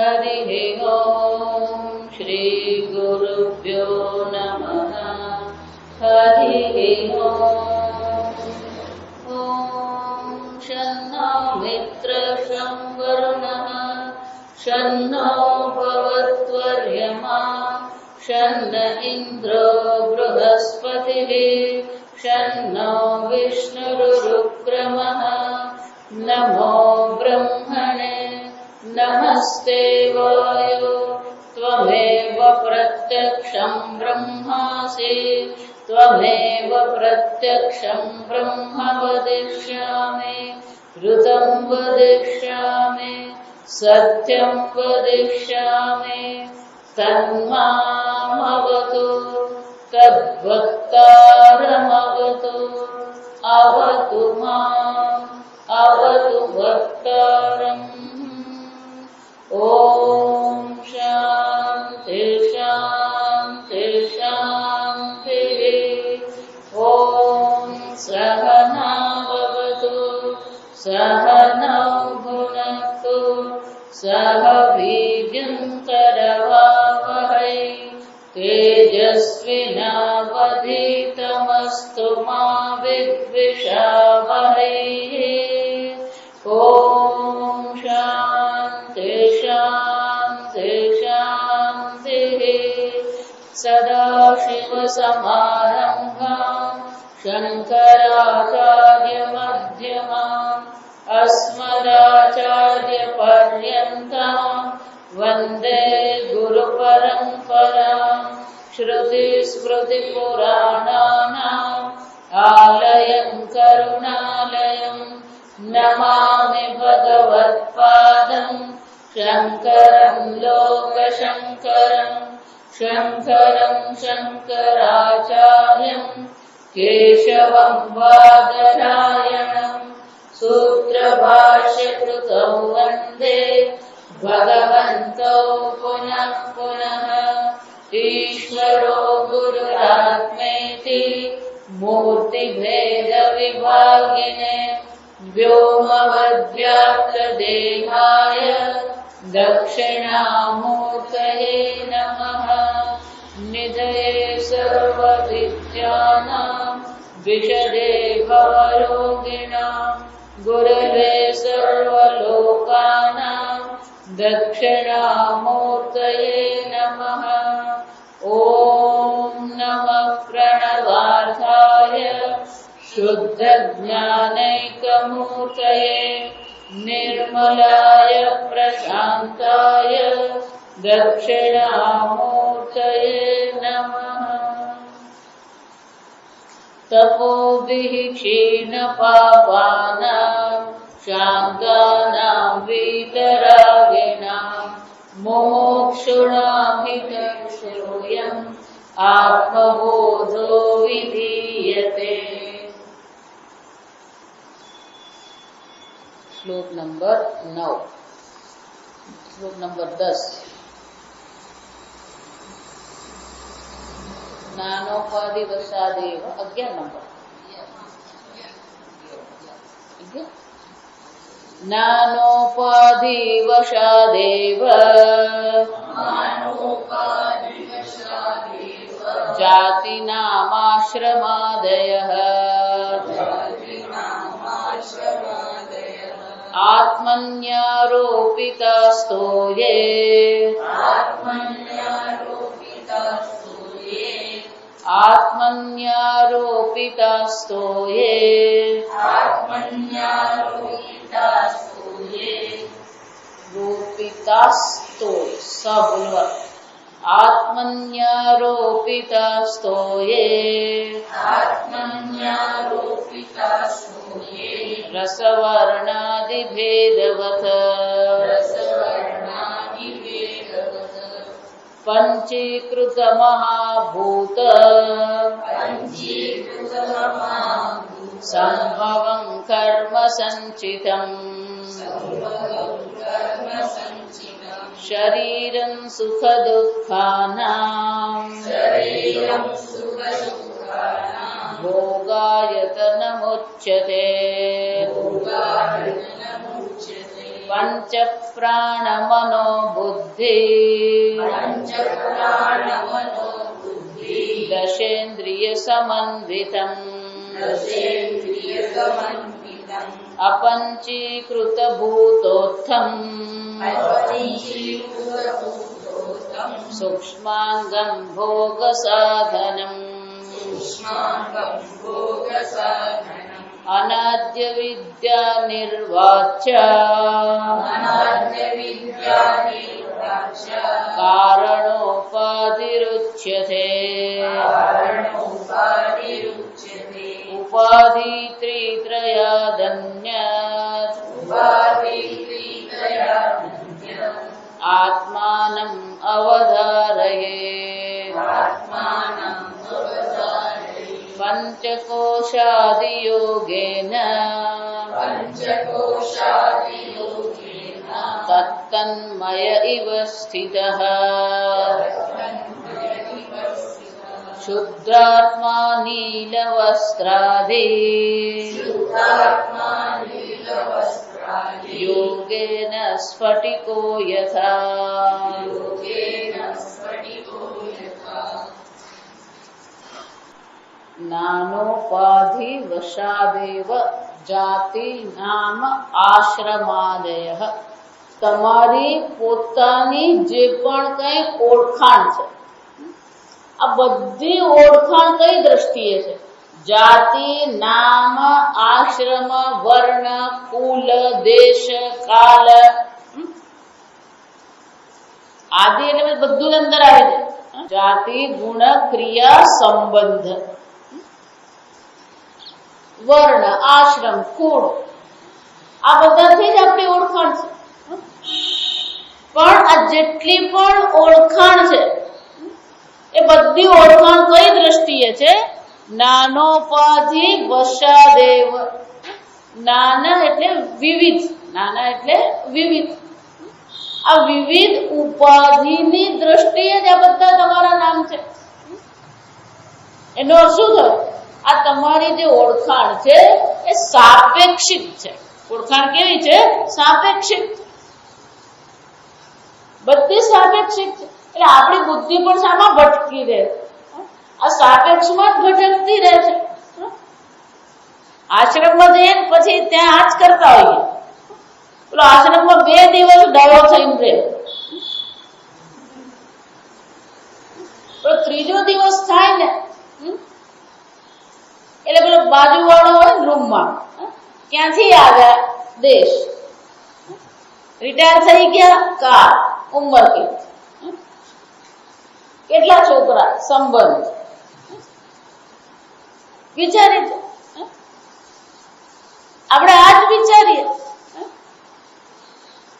हरिः ओम् श्री गुरुभ्यो नमः। हरिः ओम्। ॐ शन्नो मित्रशं वरुणः शन्नो भवत्वर्यमा शन्न इन्द्रो बृहस्पतिः शन्नो विष्णुरुक्रमः। नमो ब्रह्मणे नमस्ते वायो त्वमेव प्रत्यक्षं ब्रह्मासि त्वमेव प्रत्यक्षं ब्रह्म वदिष्यामि ऋतं वदिष्यामि सत्यं वदिष्यामि तन्मामवतु तद्भक्तारमवतु अवतु माम् अवतु भक्तारम्। ॐ शान्ति शान्ति शान्तिः। ॐ सहनावतु सहनौ भुनक्तु सह वीर्यं करवावहै तेजस्विनावधीतमस्तु मा विद्विषावहै। ॐ शान्ति शान्ति शान्तिः। सदाशिवसमारम्भाम् शङ्कराचार्यमध्यमाम् अस्मदाचार्यपर्यन्ताम् वन्दे गुरुपरम्पराम्। श्रुतिस्मृतिपुराणानाम् आलयम् करुणालयम् नमामि भगवत्पादम् शङ्करम् लोकशङ्करम्। शङ्करम् शङ्कराचार्यम् केशवम् बादरायणम् सूत्रभाष्यकृतौ वन्दे भगवन्तौ पुनः पुनः। ईश्वरो गुरुरात्मेति मूर्तिभेदविभागिने व्योमवद्व्याप्तदेहाय दक्षिणामूर्तये नमः। निधये सर्वविद्यानां विशदे भवरोगिणां गुरवे सर्वलोकानां दक्षिणामूर्तये नमः। ॐ नमः प्रणवार्थाय शुद्धज्ञानैकमूर्तये निर्मलाय प्रशान्ताय दक्षिणामूर्तये नमः। तपोभिः क्षीणपापानां शान्तानां वीतरागिणां मुमुक्षूणां हितैषूयम् आत्मबोधो विधीयते। श्लोक नंबर 9। श्लोक नंबर 10। ज्ञानोपाधिवशादेव 11 नंबर। ज्ञानोपाधिवशादेव जातिनामाश्रमादयः आत्मन्यारोपितास्तो ये आत्मन्यारोपितास्तो ये रोपितास्तो सबुलवा आत्मन्यारोपितास्तो ये रसवर्णादिभेदवत् पञ्चीकृतमहाभूत सम्भवं कर्म संचितम् शरीरं सुखदुःखानां भोगायतनमुच्यते। પંચ પ્રાણ મનો બુદ્ધિ દશેન્દ્રિય સમન્વિતમ अपंचीकृत भूतोत्थम सूक्ष्मांगं भोग साधनम अनाद्य विद्या निर्वाच्य कारणोपाधिरुच्यते उपाधि त्रित्रयादन्यत् आत्मानम् अवधारयेत् पंचकोशादियोगेन तत्तन्मय इव स्थितः शुद्धात्मा नीलवस्त्रादि योगेन स्फटिको यथा नानोपाधि वशादेव जाति नाम आश्रमादयः તમારી પોતાની જે પણ કઈ ઓળખાણ છે આ બધી ઓળખાણ કઈ દ્રષ્ટિએ છે? જાતિ, નામ, આશ્રમ, વર્ણ, કુલ, દેશ, કાલ, આદિ એટલે બધું અંદર આવી જાય. જાતિ, ગુણ, ક્રિયા, સંબંધ, વર્ણ, આશ્રમ, કુળ, આ બધાથી જ આપણી ઓળખાણ છે. પણ આ જેટલી પણ ઓળખાણ છે એ બધી ઓળખાણ કઈ દ્રષ્ટિએ છે? નાનોપાધિ વશાદેવ. નાના એટલે વિવિધ, નાના એટલે વિવિધ. આ વિવિધ ઉપાધિની દ્રષ્ટિએ જ આ બધા તમારા નામ છે. એનો અર્થ શું થયો? આ તમારી જે ઓળખાણ છે એ સાપેક્ષિક છે. ઓળખાણ કેવી છે? સાપેક્ષિક. બધી સાપેક્ષિક છે. એટલે આપણી બુદ્ધિ પણ શામાં ભટકી રહે? આ સાપેક્ષમાં જ ભટકતી રહે છે. આશ્રમમાં જઈએ ને પછી ત્યાં આ જ કરતા હોઈએ. પેલો આશ્રમમાં 2 દિવસ ડાયો થઈને રહે, પેલો 3જો દિવસ થાય ને એટલે પેલો બાજુવાળો હોય ને રૂમમાં, ક્યાંથી આવ્યા? દેશ. રિટાયર થઈ ગયા? કાર. ઉંમર કેટલા છોકરા? સંબંધ. વિચારી આપણે આજ વિચારીએ,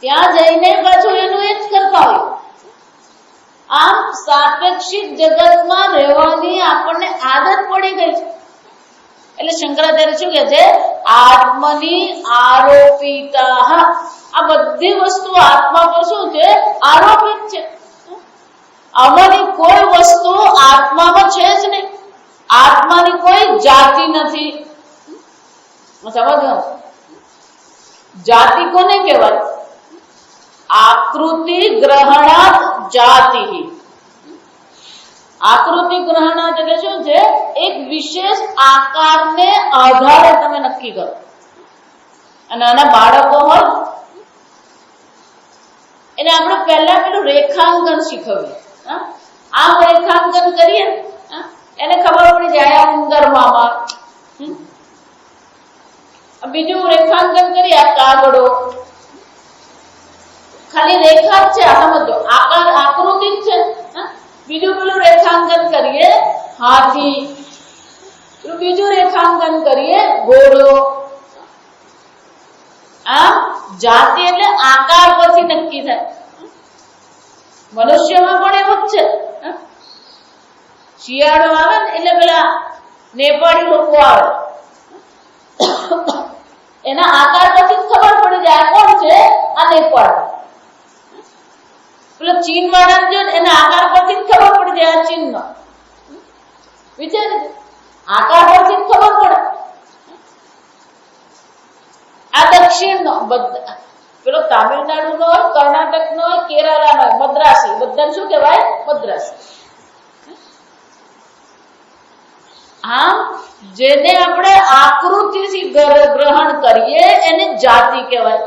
ત્યાં જઈને પાછું એનું એ જ કરતા હોય. આમ સાપેક્ષિક જગતમાં રહેવાની આપણને આદત પડી ગઈ છે. એટલે શંકરાચાર્ય શું કહે છે? આત્મની આરોપિતા. આ બધી વસ્તુ આત્મા પર શું છે? આરોપિત છે. આમાંની કોઈ વસ્તુ આત્મામાં છે જ નહીં. આત્માની કોઈ જાતિ નથી. સમજો, જાતિ કોને કહેવાય? આકૃતિ ગ્રહણાત જાતિ. આકૃતિ ગ્રહણાત એટલે શું છે? એક વિશેષ આકારને આધારે તમે નક્કી કરો. અને નાના બાળકો હોય એને આપણે પહેલા પેલું રેખાંકન શીખવીએ. આમ રેખાંકન કરીએ એને ખબર પડી જાય આ ઉંદર મામા. બીજું રેખાંકન કરીએ આ કાગડો. ખાલી રેખા જ છે, સમજો, આકાર આકૃતિ જ છે. બીજું પેલું રેખાંકન કરીએ હાથી. બીજું રેખાંકન કરીએ ઘોડો. આમ જાતિ એટલે આકાર પરથી નક્કી થાય. મનુષ્યમાં પણ એવું જ છે. શિયાળો આવે ને એટલે પેલા નેપાળી લોકો આવે, એના આકાર પરથી ખબર પડી જાય આ કોણ છે? આ નેપાળ. પેલો ચીન વાળા જો એના આકાર પરથી ખબર પડી જાય આ ચીનનો. વિચારે આકાર પરથી ખબર પડે. આ દક્ષિણનો. પેલો તામિલનાડુ નો હોય, કર્ણાટક નો હોય, કેરાલા નો હોય, મદ્રાસી, બધાને શું કહેવાય? મદ્રાસી. આમ જેને આપણે આકૃતિથી ગ્રહણ કરીએ એને જાતિ કહેવાય.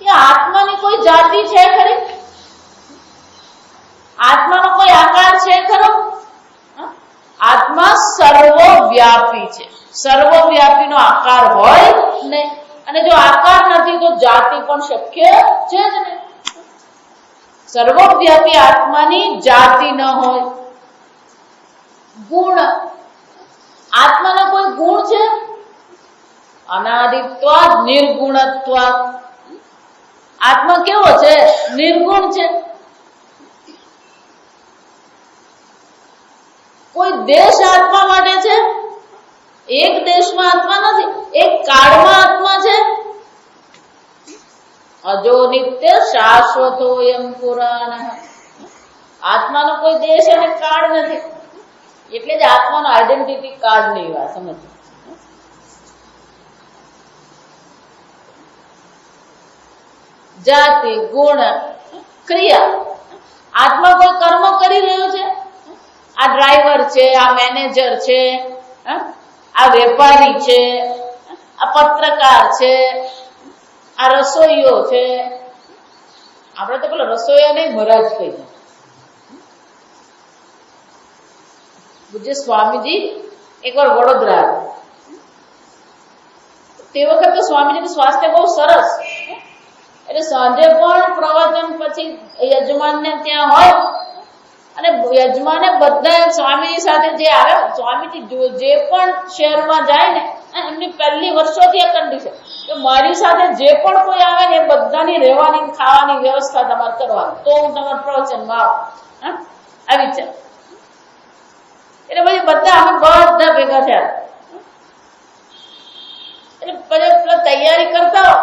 કે આત્માની કોઈ જાતિ છે ખરી? આત્માનો કોઈ આકાર છે ખરો? આત્મા સર્વવ્યાપી છે. સર્વવ્યાપીનો આકાર હોય નહીં, અને જો આકાર નથી તો જાતિ પણ શક્ય છે જ નહીં. સર્વવ્યાપી આત્માની જાતિ ન હોય. ગુણ, આત્માના કોઈ ગુણ છે? અનાદિત્વાદ નિર્ગુણત્વાદ. આત્મા કેવો છે? નિર્ગુણ છે. કોઈ દેશ આત્મા માટે છે? એક દેશમાં આત્મા નથી, એક કાળમાં આત્મા છે. અજો નિત્ય શાશ્વતોયમ પુરાણ. આત્માનો કોઈ દેશ અને કાળ નથી, એટલે જ આત્માનો આઈડેન્ટિટી કાર્ડ નહીં વાત સમજ. જાતિ, ગુણ, ક્રિયા. આત્મા કોઈ કર્મ કરી રહ્યો છે? આ ડ્રાઈવર છે, આ મેનેજર છે, આ વેપારી છે, આ પત્રકાર છે, આ રસોઈયો છે. આપણે તો પેલો રસોઈયા નહીં, મહારાજ કહીએ. પૂજ્ય સ્વામીજી એકવાર વડોદરા, તે વખત તો સ્વામીજીનું સ્વાસ્થ્ય બહુ સરસ, એટલે સાંજે પણ પ્રવચન પછી યજમાનને ત્યાં હોય, અને યજમાને બધા સ્વામીજી સાથે જે આવે, સ્વામીજી જે પણ શહેરમાં જાય ને, એમની પહેલી વર્ષોથી આ કન્ડિશન કે મારી સાથે જે પણ કોઈ આવે ને એ બધાની રહેવાની ખાવાની વ્યવસ્થા તમારે કરવાની, તો હું તમારા પ્રવચનમાં આવું. આવી છે. એટલે પછી બધા અમે બધા ભેગા થયા, એટલે પછી તૈયારી કરતા હો,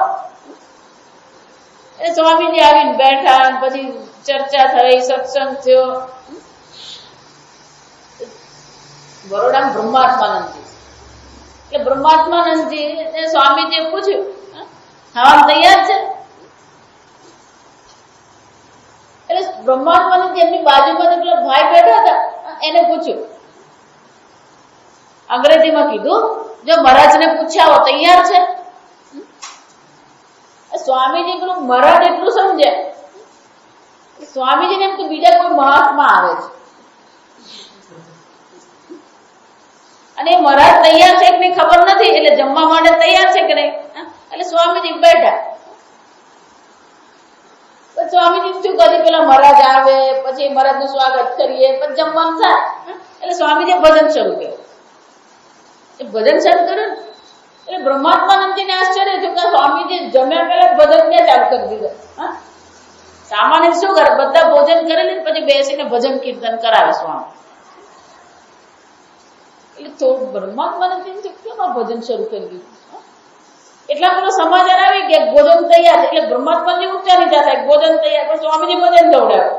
એટલે સ્વામીજી આવીને બેઠા, પછી ચર્ચા થઈ, સત્સંગ થયો. બરોડા બ્રહ્માત્માનંદજી, એટલે બ્રહ્માત્માનંદજી સ્વામીજીએ પૂછ્યું, ખાવા તૈયાર છે? એટલે બ્રહ્માત્માનંદજી એમની બાજુમાં પેલા ભાઈ બેઠા હતા, એને પૂછ્યું, અંગ્રેજીમાં કીધું, જો મહારાજને પૂછ્યા હો તૈયાર છે? સ્વામીજી પેલું મહારાજ એટલું સમજે, સ્વામીજીને એમ તો બીજા કોઈ મહાત્મા આવે છે, અને મહારાજ તૈયાર છે કે નહીં ખબર નથી, એટલે જમવા માટે તૈયાર છે કે નહીં. એટલે સ્વામીજી બેઠા, સ્વામીજી શું કરી, પેલા મહારાજ આવે, પછી મહારાજનું સ્વાગત કરીએ, પછી જમવાનું થાય. એટલે સ્વામીજીએ ભજન શરૂ કર્યું. ભજન શરૂ કર્યું એટલે બ્રહ્માત્માનંદજીને આશ્ચર્ય થયું કે સ્વામીજી જમ્યા પહેલા ભજન ક્યાં ચાલુ કરી દીધા. સામાન્ય શું કરે, બધા ભોજન કરેલી પછી બેસીને ભજન કીર્તન કરાવે સ્વામી. એટલે તો બ્રહ્માત્માનંદજી કેમ આ ભજન શરૂ કરી દીધું? એટલા પેલો સમાચાર આવી કે ભોજન તૈયાર છે, એટલે બ્રહ્માત્માજી ઊંચા નીચા થાય, ભોજન તૈયાર, પણ સ્વામીજી ભજન દોડાવે.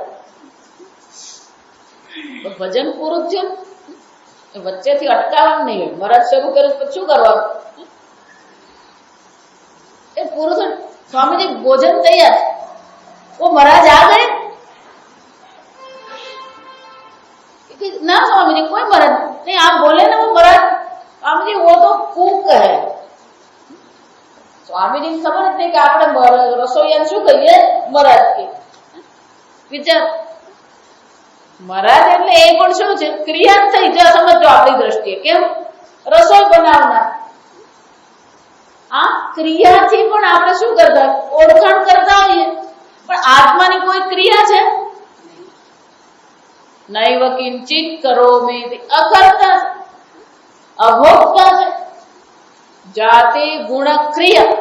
ભજન પૂરું થયું, વચ્ચેથી અટકાવવાનું નહીં હોય. મહારાજ શરૂ કર્યું પછી શું કરવાનું? એ પૂરું થયું, સ્વામીજી ભોજન તૈયાર, वो महाराज आ गए? ना स्वामी जी कोई महाराज नहीं, आप बोले ना वो महाराज, स्वामी जी वो तो कूक है. स्वामी जी खबर नहीं कि आपने रसोईया शू कहिए महाराज के विचार. महाराज એટલે એ પણ શું છે, ક્રિયા થઈ જાય. સમજો આપણી દ્રષ્ટિએ કેમ રસોઈ બનાવનાર, આ ક્રિયાથી પણ આપણે શું કરતા ઓળખાણ કરતા હોઈએ, પણ આત્માની કોઈ ક્રિયા છે નૈવ કિંચિત કરોમિ, અકર્તા અભોક્તા છે. જાતિ ગુણ ક્રિયા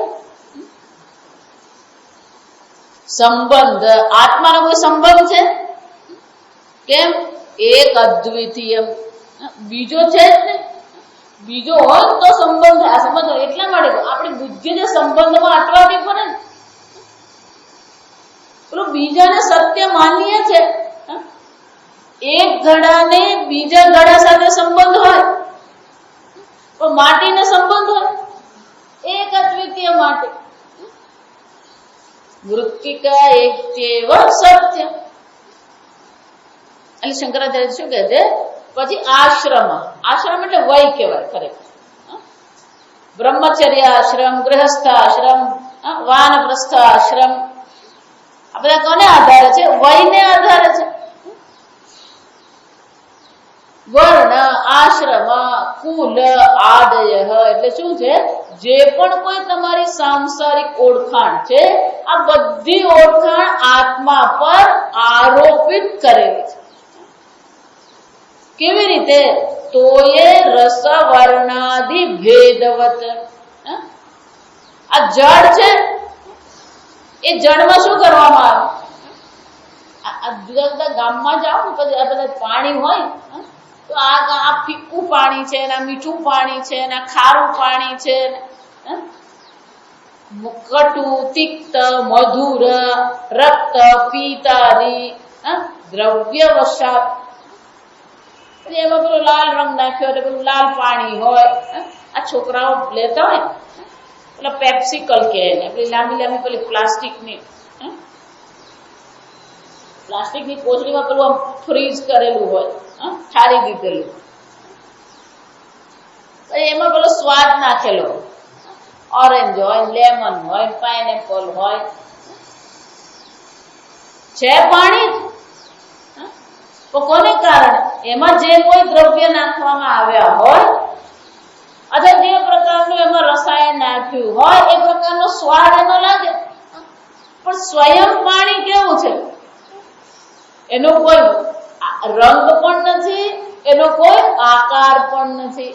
સંબંધ, આત્માનો કોઈ સંબંધ છે કેમ? એક અદ્વિતીય, બીજો છે જ ને, બીજો હોય તો સંબંધ. આ સમજો એટલા માટે આપણી બુદ્ધિને સંબંધમાં અટવાવી પડે ને. પેલું બીજાને સત્ય માનીએ છે, એક ઘડાને બીજા ઘડા સાથે સંબંધ હોય, પણ માટીને સંબંધ હોય એક અદ્વિતીય માટી. મૃત્તિકા એક્યેવ સત્ય. એટલે શંકરાચાર્ય શું કહે છે? પછી આશ્રમ. આશ્રમ એટલે વય કહેવાય ખરેખર. બ્રહ્મચર્ય આશ્રમ, ગૃહસ્થ આશ્રમ, વાનપ્રસ્થ આશ્રમ, આ બધા કોને આધારે છે? વયને આધારે છે. વર્ણ, આશ્રમ, કુલ, આદય એટલે શું છે? જે પણ કોઈ તમારી સાંસારિક ઓળખાણ છે, આ બધી ઓળખાણ આત્મા પર આરોપિત કરેલી છે. કેવી રીતે? તોયે રસ વર્ણાદિ ભેદવત. આ જળ છે, એ જળમાં શું કરવામાં આવે? જુદા જુદા ગામમાં જાઓ ને પછી આ બધા પાણી હોય તો આ ફીકું પાણી છે, એના મીઠું પાણી છે, એના ખારું પાણી છે, કટુ, તિક્ત, મધુર, રક્ત, પીતાદી દ્રવ્ય વસાત. એમાં પેલો લાલ રંગ નાખ્યો એટલે પેલું લાલ પાણી હોય. આ છોકરાઓ લેતા હોય પેલા પેપ્સિકલ કે પેલી લાંબી લાંબી પેલી પ્લાસ્ટિકની કોથળીમાં પેલું આમ ફ્રીઝ કરેલું હોય, ઠારી દીધેલું, એમાં પેલો સ્વાદ નાખેલો, ઓરેન્જ હોય, લેમન હોય, પાઇનેપલ હોય, છે પાણી. તો કોને કારણે? એમાં જે કોઈ દ્રવ્ય નાખવામાં આવ્યા હોય અથવા જે પ્રકારનું એમાં રસાયણ નાખ્યું હોય એ પ્રકારનો સ્વાદ એનો લાગે. પણ સ્વયં પાણી કેવું છે? એનો કોઈ રંગ પણ નથી, એનો કોઈ આકાર પણ નથી.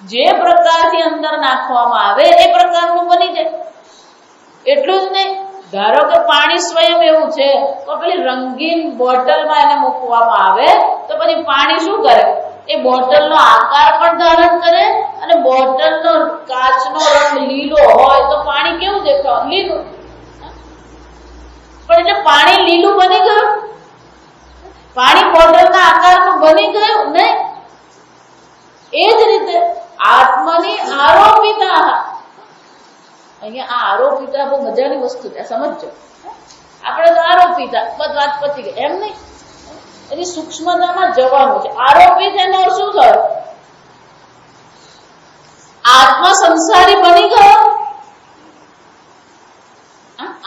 જે પ્રકારથી અંદર નાખવામાં આવે એ પ્રકારનું બની જાય. એટલું જ નહીં, ધારો કે પાણી સ્વયં એવું છે તો પેલી રંગીન બોટલમાં એને મૂકવામાં આવે તો પછી પાણી શું કરે? એ બોટલનો આકાર પણ ધારણ કરે અને બોટલનો કાચનો રંગ લીલો હોય તો પાણી કેવું દેખાય? લીલું. પણ એટલે પાણી લીલું બની ગયું? પાણી બોટલના આકારનું બની ગયું નહીં. એ જ રીતે આત્માની આરોપિતા. અહીંયા આ આરોપિતા બહુ મજાની વસ્તુ છે, સમજજો. આપણે તો આરોપિતા બસ વાત પતી ગઈ એમ નહીં, એની સૂક્ષ્મતામાં જવાનું છે. આરોપિત એનો શું થયો? આત્મા સંસારી બની ગયો.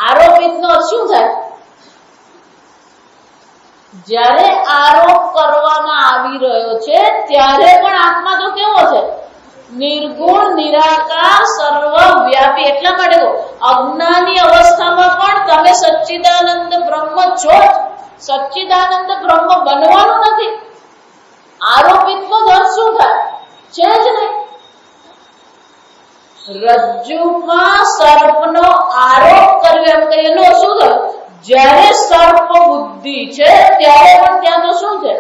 આરોપિત નો શું થાય? જ્યારે આરોપ કરવામાં આવી રહ્યો છે ત્યારે પણ આત્મા તો કેવો છે? નિર્ગુણ, નિરાકાર, સર્વવ્યાપી. એટલા માટે અજ્ઞાની અવસ્થામાં પણ તમે સચ્ચિદાનંદ બ્રહ્મ છો. સચ્ચિદાનંદ બ્રહ્મ બનવાનું નથી. આરોપિતનો અર્થ શું થાય? છે જ નહીં. રજ્જુમાં સર્પનો આરોપ કર્યો એમ કહીએ એનો શું થયું? જ્યારે સર્પ બુદ્ધિ છે ત્યારે પણ ત્યાં તો શું છે?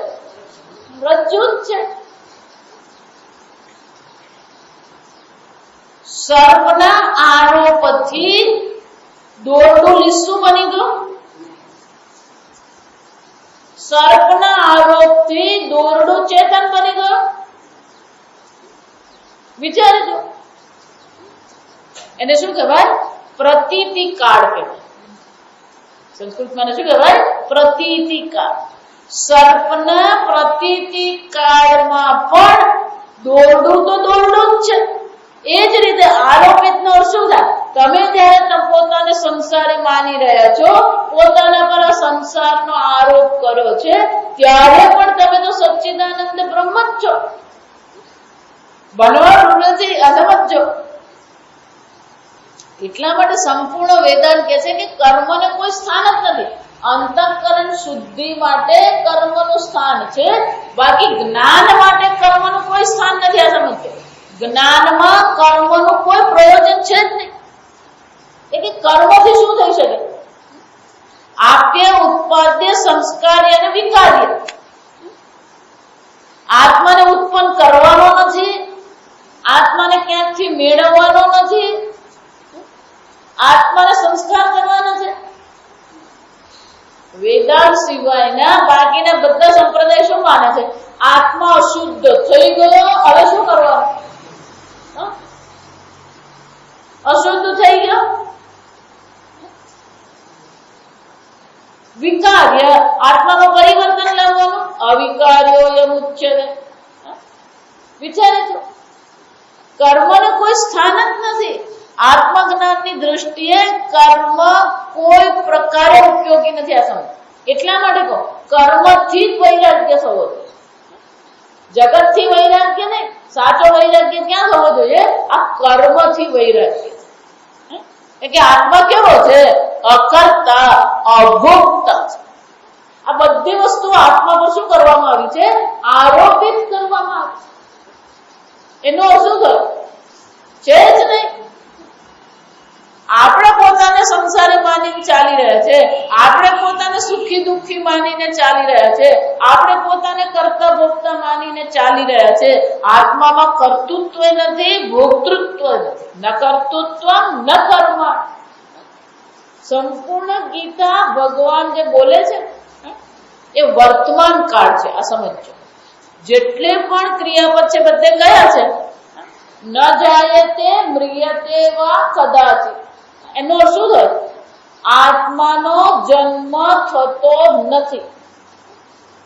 રજ્જુ જ છે. સર્પના આરોપથી દોરડું લીસું બની ગયું. સર્પના આરોપથી દોરડું ચેતન બની ગયું. વિચારજો. એને શું કહેવાય? પ્રતીતિ કાળ કહેવાય. સંસ્કૃતમાં શું કહેવાય? પ્રતીતિ કાળ. સર્પના પ્રતીતિ કાળમાં પણ દોરડું તો દોરડું જ છે. એ જ રીતે આરોપિતનો શું થાય? તમે જયારે પોતાને સંસારી માની રહ્યા છો, પોતાના પર આ સંસારનો આરોપ કર્યો છે, ત્યારે પણ તમે તો સચ્ચિદાનંદ બ્રહ્મ જ છો. બનવાનું નથી, સમજજો. એટલા માટે સંપૂર્ણ વેદાંત કહે છે કે કર્મને કોઈ સ્થાન જ નથી. અંતઃકરણ શુદ્ધિ માટે કર્મનું સ્થાન છે, બાકી જ્ઞાન માટે કર્મનું કોઈ સ્થાન નથી. આ સમજજો. જ્ઞાનમાં કર્મનું કોઈ પ્રયોજન છે જ નહીં. એટલે કર્મથી શું થઈ શકે? આપ્ય, ઉત્પાદ્ય, સંસ્કાર્ય અને વિકાર્ય. આત્માને ઉત્પન્ન કરવાનો નથી, આત્માને ક્યાંકથી મેળવવાનો નથી, આત્માને સંસ્કાર કરવાનો છે. વેદાંત સિવાયના બાકીના બધા સંપ્રદાય શું માને છે? આત્મા અશુદ્ધ થઈ ગયો, હવે શું કરવાનું? અશુદ્ધ થઈ ગયો. વિકાર્ય, આત્મામાં પરિવર્તન લાવવાનું. અવિકાર્યો યમુચ્યતે. વિચારે છો, કર્મને કોઈ સ્થાન જ નથી. આત્મજ્ઞાનની દ્રષ્ટિએ કર્મ કોઈ પ્રકારે ઉપયોગી નથી. આ સમજ એટલા માટે કહો, કર્મથી જ વૈરાગ્ય થવો જોઈએ, જગતથી વૈરાગ્ય નહીં. સાચો વૈરાગ્ય ક્યાં થવો જોઈએ? આ કર્મથી વૈરાગ્ય. કે આત્મા કેવો છે? અકર્તા, અભોક્ત. આ બધી વસ્તુ આત્મા પર શું કરવામાં આવી છે? આરોપિત કરવામાં આવી. એનો શું થયો? છે જ નહીં. આપણે પોતાને સંસારી માનીને ચાલી રહ્યા છે, આપણે પોતાને સુખી દુઃખી માનીને ચાલી રહ્યા છે, આપણે પોતાને કર્તા ભોગતા માનીને ચાલી રહ્યા છે. આત્મામાં કર્તૃત્વ નથી, ભોક્તૃત્વ નથી. ન કર્તૃત્વ ન કર્મ. સંપૂર્ણ ગીતા ભગવાન જે બોલે છે એ વર્તમાન કાળ છે. આ સમજો. જેટલે પણ ક્રિયાપદ છે બધે કયા છે? ન જાયતે મ્રિયતે વા કદાચિત. એનો શું થયો? આત્માનો જન્મ થતો નથી.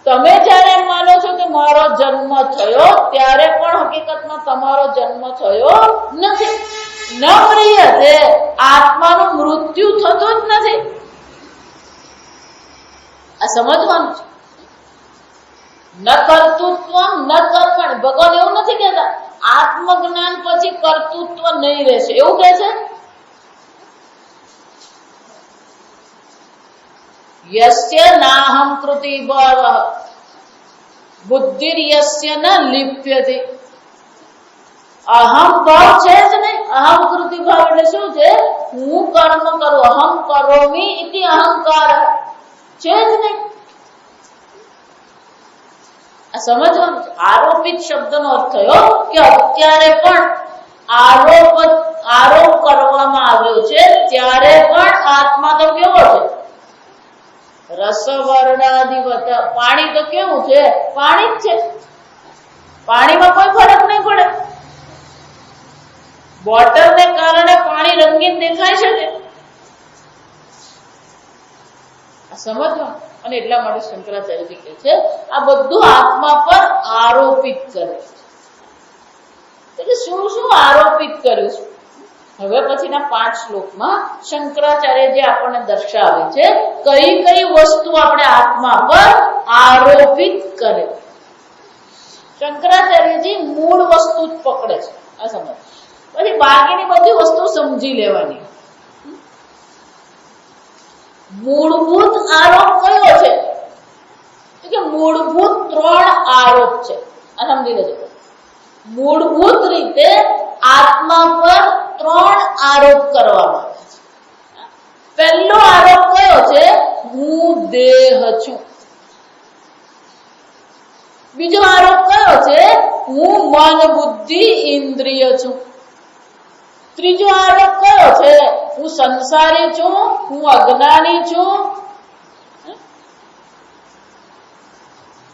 તમે જયારે એમ માનો છો કે મારો જન્મ થયો, ત્યારે પણ હકીકતમાં તમારો જન્મ થયો નથી. ન મ્રિયતે, આત્માનું મૃત્યુ થતું જ નથી. આ સમજવાનું છે. ન કર્તૃત્વ ન કર્મણ. ભગવાન એવું નથી કહેતા આત્મજ્ઞાન પછી કર્તૃત્વ નહીં રહેશે, એવું કહે છે. યસ્ય નાહમ કૃતિ ભાવ બુદ્ધિર યસ્ય ન લિપ્યતે. અહમ ભાવ છે જ નહીં. અહમ કૃતિ ભાવ એટલે શું છે? હું કર્મ કરું. અહમ કરોમી ઇતિ અહંકાર છે જ નહીં. આ સમજવાનું. આરોપિત શબ્દનો અર્થ થયો કે અત્યારે પણ આરોપ કરવામાં આવ્યો છે, ત્યારે પણ આત્મા તો કેવો છે? રસવર્ણાદિવત. પાણી તો કેવું છે? પાણી જ છે. પાણીમાં કોઈ ફરક નહીં પડે. બોટલને કારણે પાણી રંગીન દેખાય છે ને? આ સમજવા. અને એટલા માટે શંકરાચાર્યજી કહે છે આ બધું આત્મા પર આરોપિત કરે. એટલે શું શું આરોપિત કર્યું છે? હવે પછીના 5 શ્લોકમાં શંકરાચાર્ય જે આપણને દર્શાવે છે કઈ કઈ વસ્તુ આપણે આત્મા પર આરોપિત કરે. શંકરાચાર્યજી મૂળ વસ્તુ જ પકડે છે. આ સમજ. પછી બાકીની બધી વસ્તુ સમજી લેવાની. મૂળભૂત આરોપ કયો છે? કે મૂળભૂત 3 આરોપ છે. આ સમજી લેજો. મૂળભૂત રીતે આત્મા પર 3 આરોપ કરવામાં આવે છે. પહેલો આરોપ કયો છે? હું દેહ છું. બીજો આરોપ કયો છે? હું મન બુદ્ધિ ઇન્દ્રિય છું. ત્રીજો આરોપ કયો છે? હું સંસારી છું, હું અજ્ઞાની છું.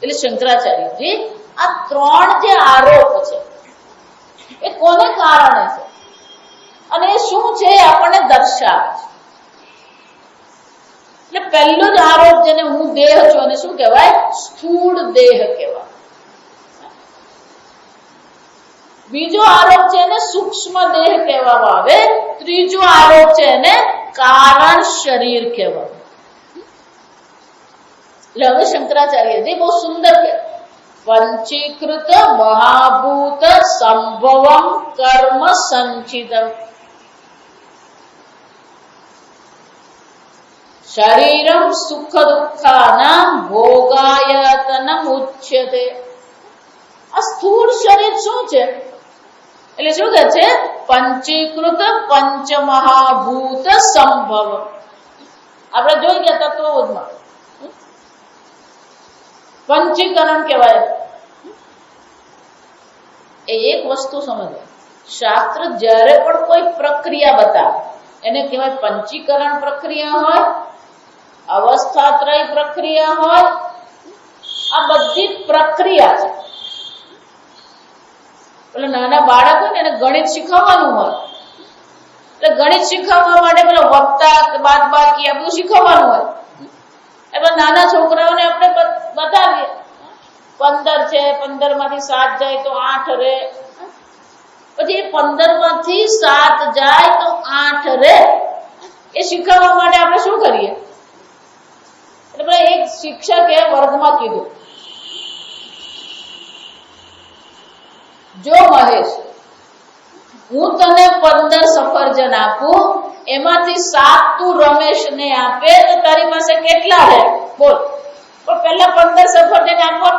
એટલે શંકરાચાર્યજી આ 3 જે આરોપ છે એ કોને કારણે છે અને એ શું છે આપણને દર્શાવે છે. એટલે પહેલો જ આરોપ જેને હું દેહ છું અને શું કહેવાય? સ્થૂળ દેહ કહેવાય. બીજો આરોપ છે એને સૂક્ષ્મ દેહ કહેવામાં આવે. ત્રીજો આરોપ છે એને કારણ શરીર કહેવાય. એટલે હવે શંકરાચાર્યજી બહુ સુંદર કે પંચીકૃત મહાભૂત સંભવમ કર્મ સંચિતમ શરીરમ સુખ દુઃખાનામ ભોગાયતનમ ઉચ્યતે. આ સ્થૂળ શરીર શું છે? એટલે શું કહે છે? પંચીકૃત પંચમહાભૂત સંભવ. આપણે જોઈ ગયા તત્વબોધમાં પંચીકરણ કહેવાય. એ એક વસ્તુ સમજો. શાસ્ત્ર જ્યારે પણ કોઈ પ્રક્રિયા બતાવે એને કહેવાય પંચીકરણ પ્રક્રિયા હોય, અવસ્થાત્રય પ્રક્રિયા હોય. આ બધી પ્રક્રિયા છે. એટલે નાના બાળક હોય ને એને ગણિત શીખવવાનું હોય એટલે ગણિત શીખવવા માટે પેલો વત્તા બાદબાકી આ બધું શીખવવાનું હોય. એમાં નાના છોકરાઓને આપણે બતાવીએ 15 છે, 15 માંથી 7 જાય તો 8 રહે, પછી 15 માંથી 7 જાય તો 8 રહે, એ શીખવવા માટે આપણે શું કરીએ? એટલે એક શિક્ષકે વર્ગમાં કીધું, જો મહેશ, હું તને 15 સફરજન આપું, એમાંથી 7 તું રમેશને આપે તો તારી પાસે કેટલા રહે? બોલ. પણ પહેલા 15 સફરજન આપો.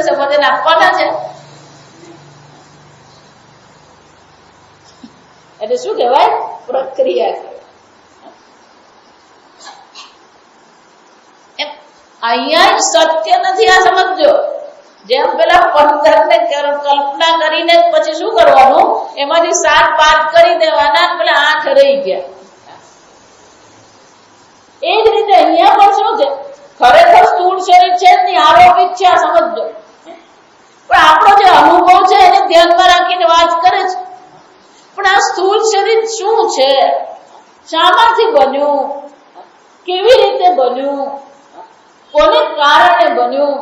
સફરજન આપવાના છે એટલે શું કહેવાય? પ્રક્રિયા. અહીંયા સત્ય નથી, આ સમજો. જેમ પેલા 15 ને કલ્પના કરીને પછી શું કરવાનું? એમાંથી 7 બાદ કરી દેવાના, પેલા 8 રહી ગયા. એ જ રીતે અહીંયા પણ શું છે? ખરેખર સ્થૂળ શરીર છે જ નહીં, આરોપિત છે, આ સમજો. પણ આપણો જે અનુભવ છે એને ધ્યાનમાં રાખીને વાત કરે છે. પણ આ સ્થૂળ શરીર શું છે? શામાંથી બન્યું? કેવી રીતે બન્યું? કોને કારણે બન્યું?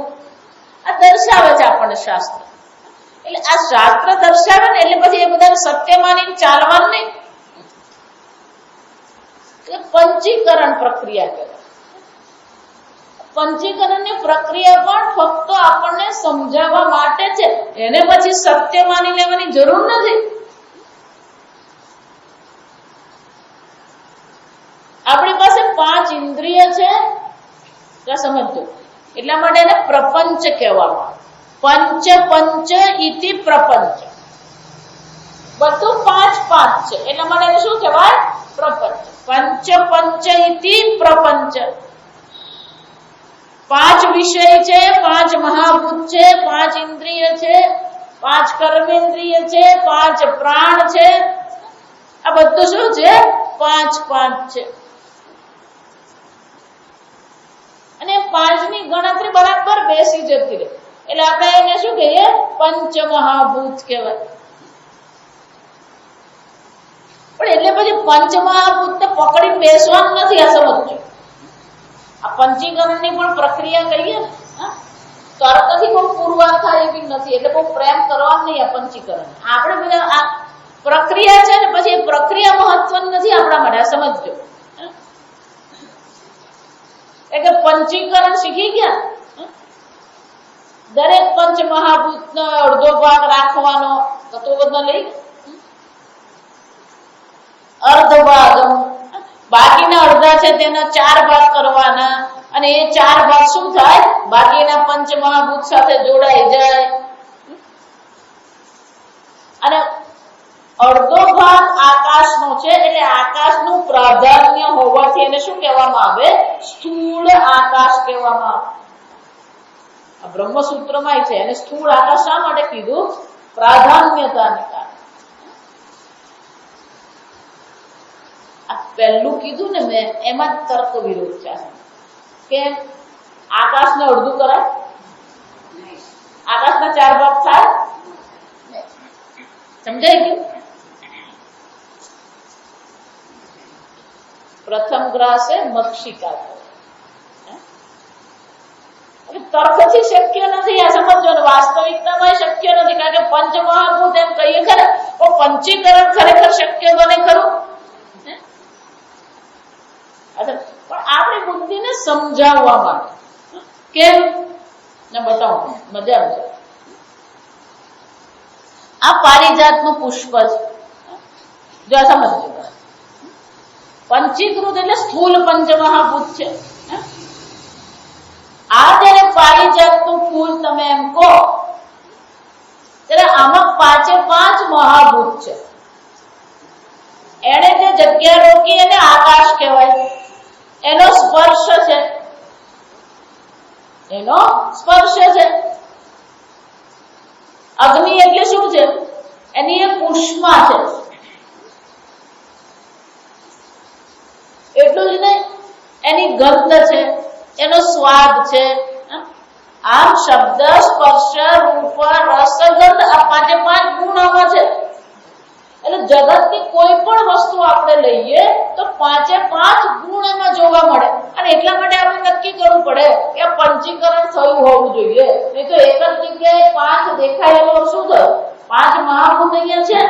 આ દર્શાવે છે આપણને શાસ્ત્ર. એટલે આ શાસ્ત્ર દર્શાવે ને એટલે પછી એ બધા સત્ય માની ચાલવાનું નહીં. પંચીકરણ પ્રક્રિયા કહેવાય. પંચીકરણની પ્રક્રિયા પણ ફક્ત આપણને સમજાવવા માટે છે, એને પછી સત્ય માની લેવાની જરૂર નથી. આપણી પાસે 5 ઇન્દ્રિય છે, સમજજો. એટલા માટે એને પ્રપંચ કહેવામાં. પંચ પંચ ઇતિ પ્રપંચ. બધું 5 છે, એટલા માટે એને શું કહેવાય? પ્રપંચ. પંચ પંચ ઇતિ પ્રપંચ. 5 વિષય છે, 5 મહાભૂત છે, 5 ઇન્દ્રિય છે, 5 કર્મેન્દ્રિય છે, 5 પ્રાણ છે. આ બધું શું છે? 5 છે. અને 5 ની ગણતરી બરાબર બેસી જતી રહે એટલે આપણે એને શું કહીએ? પંચ મહાભૂત કહેવાય. પણ એટલે પછી પંચ મહાભૂત ને પકડી બેસવાનું નથી, આ સમજો. આ પંચીકરણની પણ પ્રક્રિયા કહીએ ને, તરતથી બહુ પુરવાર થાય એવી નથી, એટલે બહુ પ્રેમ કરવાનું નહીં. આ પંચીકરણ આપણે બધા આ પ્રક્રિયા છે ને, પછી એ પ્રક્રિયા મહત્વની નથી આપણા માટે, આ સમજો. એટલે પંચીકરણ શીખી ગયા. દરેક પંચ મહાભૂત નો અડધો ભાગ રાખવાનો, તો બધો લઈ અર્ધ ભાગ, બાકીના અડધા છે તેના 4 ભાગ કરવાના, અને એ 4 ભાગ શું થાય? બાકીના પંચ મહાભૂત સાથે જોડાઈ જાય. અને અડધો ભાગ આકાશનો છે, એટલે આકાશનું પ્રાધાન્ય હોવાથી એને શું કહેવામાં આવે? સ્થૂળ આકાશ કહેવામાં આવે. આ બ્રહ્મસૂત્રમાં છે એને સ્થૂળ આકાશ શા માટે કીધું? પ્રાધાન્યતાને કારણે. આ પહેલું કીધું ને મેં, એમાં તર્ક વિરોધ છે કે આકાશને અડધું કરાય, આકાશના 4 ભાગ થાય. સમજાય ગયું? પ્રથમ ગ્રાસે મક્ષિકા. તર્કથી શક્ય નથી, આ સમજો. વાસ્તવિકતામાં શક્ય નથી, કારણ કે પંચમહાભૂત એમ કહીએ ખરા, પણ પંચીકરણ ખરેખર શક્ય બને ખરું? પણ આપણી બુદ્ધિને સમજાવવા માટે. કેમ? બતાવું, મજા આવશે. આ પારિજાતનું પુષ્પ છે, જો સમજો. પંચીકૃત એટલે સ્થૂલ પંચમહાભૂત છે. આ જયારે પારિજાતનું ફૂલ તમે એમ કહો ત્યારે આમાં 5 મહાભૂત છે. એને જે જગ્યા રોકી એને આકાશ કહેવાય. એનો સ્પર્શ છે, એનો સ્પર્શ છે. અગ્નિ એટલે શું છે? એની એક ઉષ્મા છે. એટલું જ નહીં, એની ગંધ છે, એનો સ્વાદ છે. આમ શબ્દ, સ્પર્શ, રૂપ, રસ, ગંધ, આ 5 ગુણ આમાં છે. એટલે જગતની કોઈ પણ વસ્તુ આપણે લઈએ તો 5 ગુણ એમાં જોવા મળે, અને એટલા માટે આપણે નક્કી કરવું પડે કે આ પંચીકરણ થયું હોવું જોઈએ. નહીં તો એક જ જગ્યાએ 5 દેખાયેલો શું થયું? 5 મહાભૂત અહીંયા છે.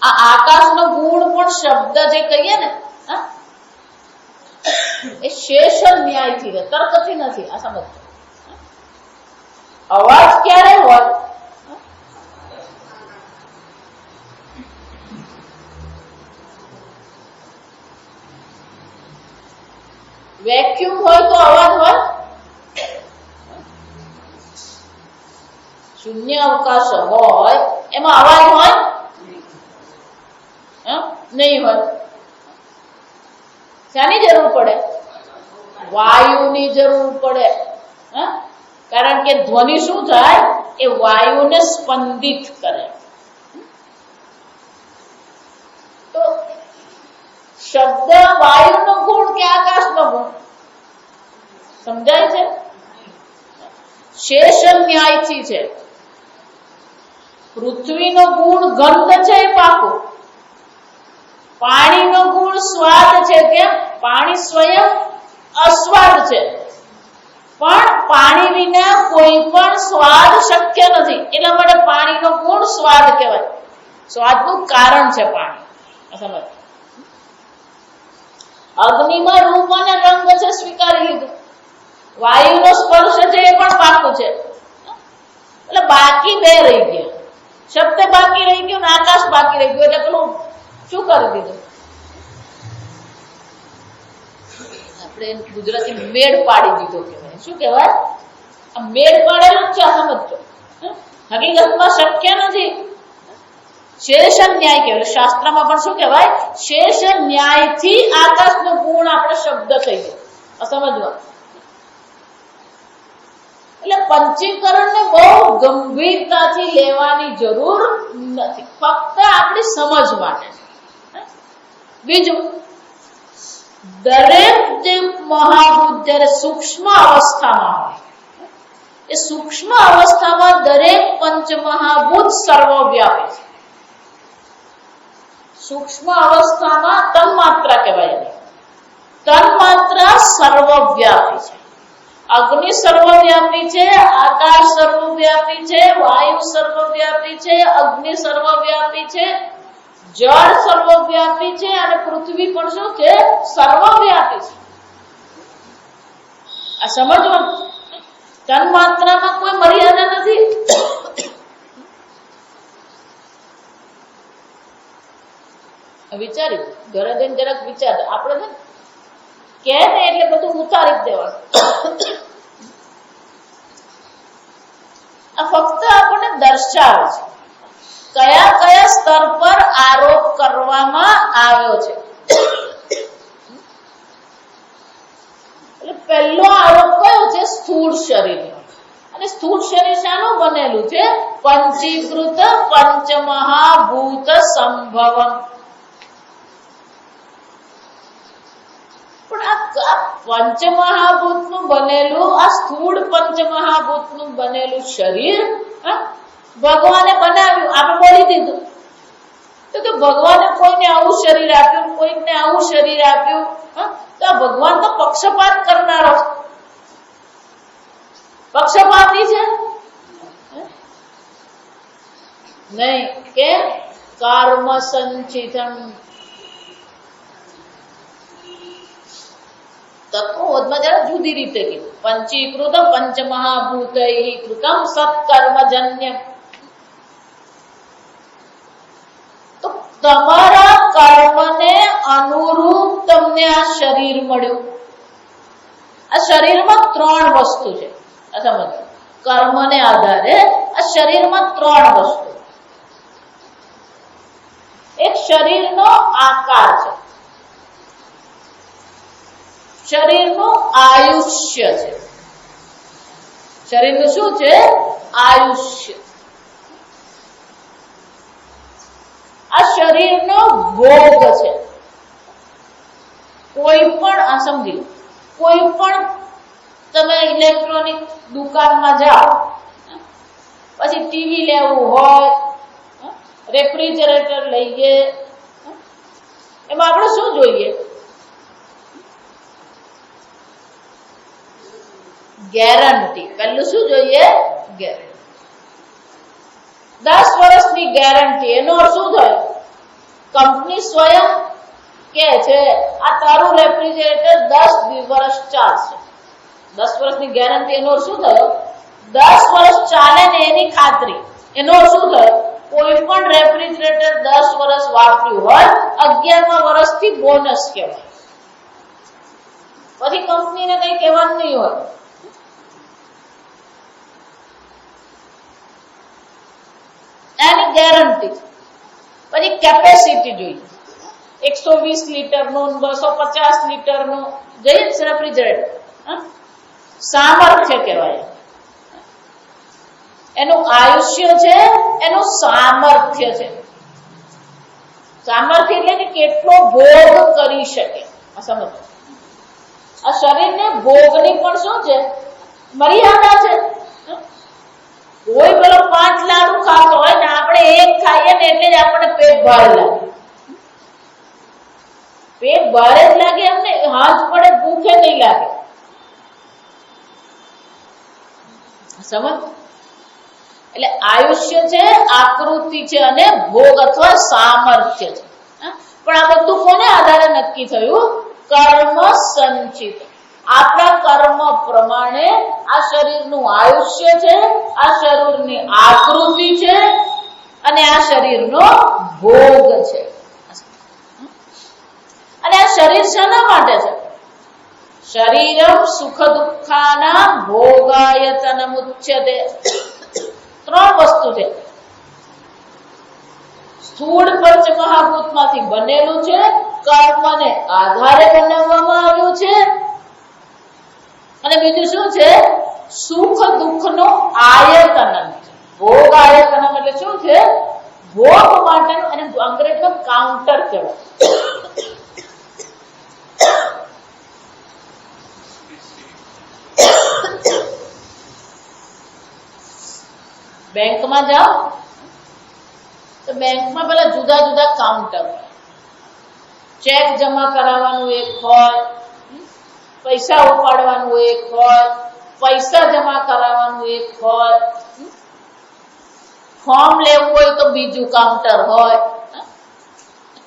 આ આકાશનો ગુણ પણ શબ્દ જે કહીએ ને એ શેષ ન્યાયથી છે, તર્કથી નથી. આ સમજ. અવાજ ક્યારે હોય? વેક્યુમ હોય તો અવાજ હોય? શૂન્ય અવકાશ હોય એમાં અવાજ હોય? નહીં હોય. શાની જરૂર પડે? વાયુની જરૂર પડે. કારણ કે ધ્વનિ શું થાય? એ વાયુને સ્પંદિત કરે. તો શબ્દ વાયુનો ગુણ કે આકાશનો ગુણ? સમજાય છે? શેષ ન્યાયથી છે. પૃથ્વીનો ગુણ ગંધ છે એ પાકું. પાણીનો ગુણ સ્વાદ છે. કેમ? પાણી સ્વયં અસ્વાદ છે, પણ પાણી વિના કોઈ પણ સ્વાદ શક્ય નથી. એટલા માટે પાણીનો ગુણ સ્વાદ કહેવાય. સ્વાદનું કારણ છે પાણી. સમજ. અગ્નિમાં રૂપ અને રંગ છે, સ્વીકારી લીધું. વાયુનો સ્પર્શ છે એ પણ પાકું છે. એટલે બાકી બે રહી ગયા. શબ્દ બાકી રહી ગયો ને આકાશ બાકી રહી ગયું. એટલે પેલું શું કરી દીધું? આપણે ગુજરાતી મેળ પાડી દીધો કહેવાય. શું કહેવાય? આ મેળ પાડેલું જ છે. સમજો. હકીકતમાં શક્ય નથી. શેષ ન્યાય કહેવાય. શાસ્ત્રમાં પણ શું કહેવાય? શેષ ન્યાયથી આકાશનો ગુણ આપણે શબ્દ થઈ ગયો. સમજવા. એટલે પંચીકરણને બહુ ગંભીરતાથી લેવાની જરૂર નથી, ફક્ત આપણી સમજ માટે. બીજું, દરેક જે મહાભૂત જ્યારે સૂક્ષ્મ અવસ્થામાં હોય, એ સૂક્ષ્મ અવસ્થામાં દરેક પંચમહાભૂત સર્વવ્યાપી છે. સૂક્ષ્મ અવસ્થામાં તન્માત્રા કહેવાય. તન્માત્રા સર્વવ્યાપી છે. અગ્નિ સર્વવ્યાપી છે, આકાશ સર્વવ્યાપી છે, વાયુ સર્વવ્યાપી છે, અગ્નિ સર્વવ્યાપી છે, જળ સર્વવ્યાપી છે, અને પૃથ્વી પણ શું છે? સર્વવ્યાપી છે. આ સમજવાનું. તન્માત્રામાં કોઈ મર્યાદા નથી. વિચારી ઘરે જઈને જરાક વિચાર. આપણે કે ને એટલે બધું ઉતારી જ દેવાનું. આ ફક્ત આપણને દર્શાવે છે કયા કયા સ્તર પર આરોપ કરવામાં આવ્યો છે. એટલે પહેલો આરોપ કયો છે? સ્થૂળ શરીર. અને સ્થૂળ શરીર શાનું બનેલું છે? પંચીકૃત પંચમહાભૂત સંભવમ. પણ આ પંચમહાભૂતનું બનેલું, આ સ્થૂળ પંચમહાભૂતનું બનેલું શરીર ભગવાને બનાવ્યું. આપણે બોલી દીધું તો ભગવાને કોઈને આવું શરીર આપ્યું, કોઈને આવું શરીર આપ્યું. તો ભગવાન તો પક્ષપાત કરનારો, પક્ષપાતી છે નહીં. કે કર્મ સંચિતમ. તત્વોમાં જરા જુદી રીતે કીધું. પંચીકૃત પંચમહાભૂતૈ કૃતમ સત્કર્મજન્ય. તો તમારા કર્મને અનુરૂપ તમને આ શરીર મળ્યું. આ શરીરમાં 3 વસ્તુ છે. સમજો. કર્મને આધારે આ શરીરમાં 3 વસ્તુ. એક શરીરનો આકાર છે, શરીરનું આયુષ્ય છે. શરીરનું શું છે? આયુષ્ય. આ શરીરનો ભોગ છે. કોઈ પણ આ સમજી, કોઈ પણ તમે ઇલેક્ટ્રોનિક દુકાનમાં જાઓ પછી ટીવી લેવું હોય, રેફ્રિજરેટર લઈએ, એમાં આપણે શું જોઈએ? ગેરંટી. પહેલું શું જોઈએ? ગેરંટી. 10 વર્ષની ગેરંટી. એનો અર્થ શું થયો? કંપની સ્વયં કે છે આ તારું રેફ્રિજરેટર 10 વર્ષ ચાલશે. 10 વર્ષની ગેરંટી. એનો અર્થ શું થયો? 10 વર્ષ ચાલે ને એની ખાતરી. એનો અર્થ શું થયો? કોઈ પણ રેફ્રિજરેટર 10 વર્ષ વાપર્યું હોય, 11મા વર્ષથી બોનસ કહેવાય. પછી કંપનીને કઈ કહેવાનું નહીં હોય. એની ગેરંટી. પછી કેપેસિટી જોઈએ. 120 લીટરનું, 250 લીટરનું જોઈએ રેફ્રિજરેટર. સામર્થ્ય કહેવાય. એનું આયુષ્ય છે, એનું સામર્થ્ય છે. સામર્થ્ય એટલે કે કેટલો ભોગ કરી શકે. સમજો, આ શરીરને ભોગની પણ શું છે? મર્યાદા છે. કોઈ પેલો 5 લાડુ ખાતો હોય ને આપણે 1 ખાઈએ ને એટલે જ આપણને પેટ ભારે લાગે. પેટ ભારે જ લાગે એમને, હાથ પડે ભૂખે નહીં લાગે. સમજ? એટલે આયુષ્ય છે, આકૃતિ છે અને ભોગ અથવા સામર્થ્ય છે. પણ આ બધું કોને આધારે નક્કી થયું? કર્મ સંચિત. આપણા કર્મ પ્રમાણે આ શરીરનું આયુષ્ય છે, આ શરીરની આકૃતિ છે અને આ શરીરનો ભોગ છે. અને આ શરીર શાના માટે છે? શરીરમ સુખ દુઃખાના ભોગાયતનમુચ્યતે. 3 વસ્તુ છે. સ્થૂળ પંચ મહાભૂતમાંથી બનેલું છે, કર્મને આધારે બનાવવામાં આવ્યું છે, અને બીજું શું છે? સુખ દુઃખનો આયતનમ છે. ભોગ આયતનમ એટલે શું છે? ભોગ માટેનું, અને અંગ્રેજીમાં કાઉન્ટર કહેવાય. બેંકમાં જાઓ તો બેંકમાં પેલા જુદા જુદા કાઉન્ટર. ચેક જમા કરાવવાનું એક હોય, પૈસા ઉપાડવાનું એક હોય, પૈસા જમા કરાવવાનું એક હોય, ફોર્મ લેવું હોય તો બીજું કાઉન્ટર હોય.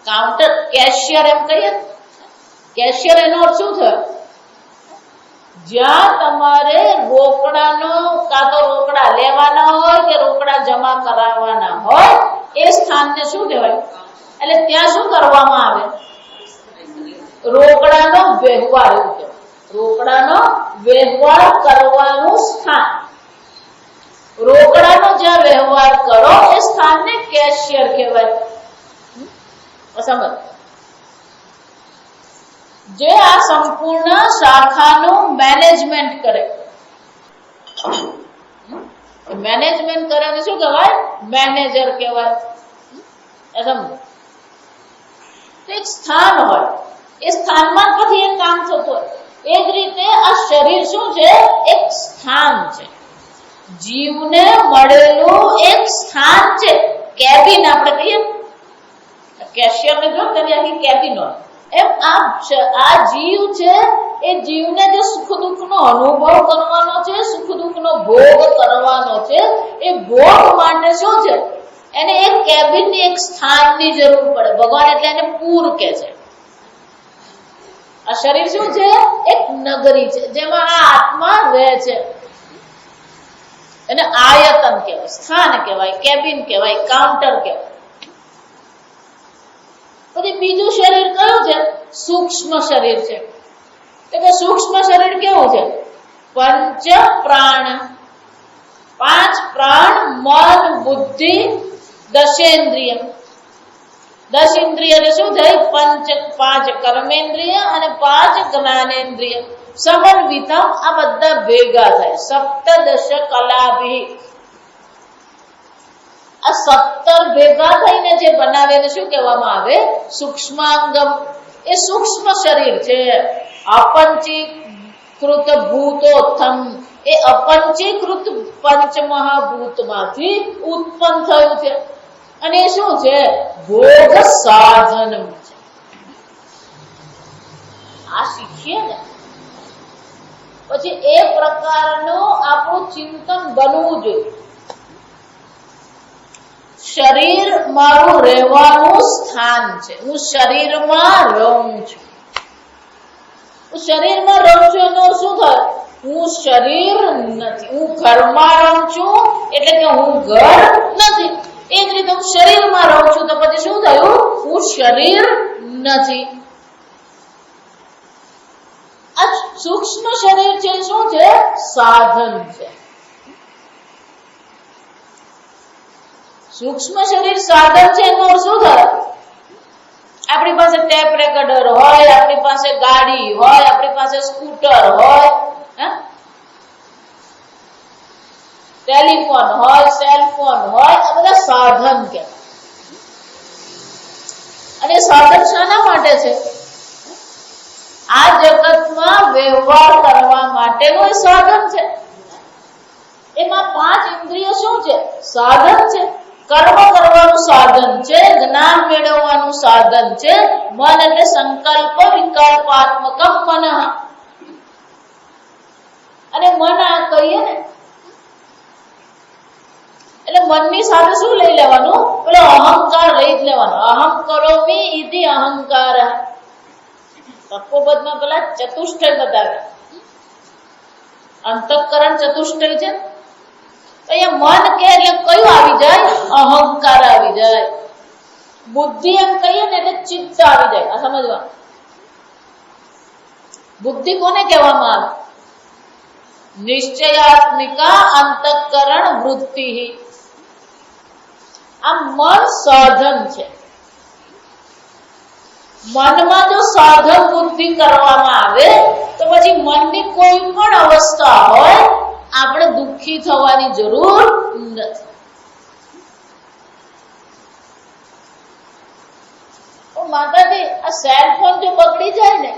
કાઉન્ટર કેશિયર એમ કહીએ. કેશિયર એનો અર્થ શું થયો? જ્યાં તમારે રોકડાનો કાં તો રોકડા લેવાના હોય કે રોકડા જમા કરાવવાના હોય એ સ્થાનને શું કહેવાય? એટલે ત્યાં શું કરવામાં આવે? રોકડાનો વ્યવહાર. એવું કહેવાય. રોકડાનો વ્યવહાર કરવાનું સ્થાન. રોકડાનો જ્યાં વ્યવહાર કરો એ સ્થાનને કેશિયર કહેવાય. સમજ? જે આ સંપૂર્ણ શાખાનું મેનેજમેન્ટ કરે. મેનેજમેન્ટ કરે ને શું કહેવાય? મેનેજર કહેવાય. એક સ્થાન હોય, એ સ્થાનમાં પછી એક કામ થતું હોય. એ જ રીતે આ શરીર શું છે? એક સ્થાન છે. જીવને મળેલું એક સ્થાન છે. કેબિન આપણે કહીએ, કેશિયર ને જો તેની આખી કેબિન હોય. એમ આ જીવ છે, એ જીવને જે સુખ દુઃખનો અનુભવ કરવાનો છે, સુખ દુઃખનો ભોગ કરવાનો છે, એ ભોગ માટે શું છે? એને એક કેબિનની, એક સ્થાનની જરૂર પડે. ભગવાન એટલે એને પૂર કે છે. આ શરીર શું છે? એક નગરી છે જેમાં આ આત્મા રહે છે. એને આયતન કહેવાય, સ્થાન કહેવાય, કેબિન કહેવાય, કાઉન્ટર કહેવાય. પછી બીજું શરીર કયું છે? સૂક્ષ્મ શરીર છે. એટલે સૂક્ષ્મ શરીર કેવું છે? પંચ પ્રાણ. 5 પ્રાણ, મન, બુદ્ધિ, દશેન્દ્રિય. 10 ઇન્દ્રિય એટલે શું થાય? 5 કર્મેન્દ્રિય અને 5 જ્ઞાનેન્દ્રિય. સમન્વિતમ. આ બધા ભેગા થાય. 17 કલાભિ. આ 17 ભેગા થઈને જે બનાવે એને શું કહેવામાં આવે? સૂક્ષ્માંગમ. એ સૂક્ષ્મ શરીર છે. અપંચીકૃત ભૂતોત્થમ. એ અપંચીકૃત પંચમહાભૂતમાંથી ઉત્પન્ન થયું છે. અને એ શું છે? ભોગ સાધન છે. આ શીખીએ ને પછી એ પ્રકારનું આપણું ચિંતન બનવું જોઈએ. શરીર મારું રહેવાનું સ્થાન છે. હું શરીરમાં રહું છું. હું શરીરમાં રહું છું એનો શું થાય? હું શરીર નથી. હું ઘરમાં રહું છું એટલે કે હું ઘર નથી. એ જ રીતે હું શરીરમાં રહું છું તો પછી શું થયું? હું શરીર નથી. આ સૂક્ષ્મ શરીર છે શું છે? સાધન છે. સૂક્ષ્મ શરીર સાધન છે એનો શું થાય? આપણી પાસે ટેપ રેકોર્ડર હોય, આપણી પાસે ગાડી હોય, આપણી પાસે સ્કૂટર હોય, ટેલિફોન હોય, સેલફોન હોય, આ બધા સાધન કહેવાય. અને સાધન શાના માટે છે? આ જગતમાં વ્યવહાર કરવા માટેનું એ સાધન છે. એમાં 5 ઇન્દ્રિયો શું છે? સાધન છે. કર્મ કરવાનું સાધન છે, જ્ઞાન મેળવવાનું સાધન છે. મન એટલે સંકલ્પ વિકલ્પાત્મક મન. અને મન આ કહીએ ને એટલે મનની સાથે શું લઈ લેવાનું? પેલો અહંકાર લઈ જ લેવાનો. અહમ કરોમિ ઇતિ અહંકાર. તત્વબોધમાં પેલા ચતુષ્ટય બતાવે. અંતઃકરણ ચતુષ્ટય છે. અહીંયા મન કે એટલે કયું આવી જાય? અહંકાર આવી જાય. બુદ્ધિ એમ કહીએ ને એટલે ચિત્ત આવી જાય. આ સમજવા. બુદ્ધિ કોને કહેવામાં આવે? નિશ્ચયાત્મિકા અંતઃકરણ વૃત્તિ. આ મન સાધન છે. મનમાં જો સાધન બુદ્ધિ કરવામાં આવે તો પછી મનની કોઈ પણ અવસ્થા હોય આપણે દુઃખી થવાની જરૂર નથી. માતાજી આ સેલફોન જો બગડી જાય ને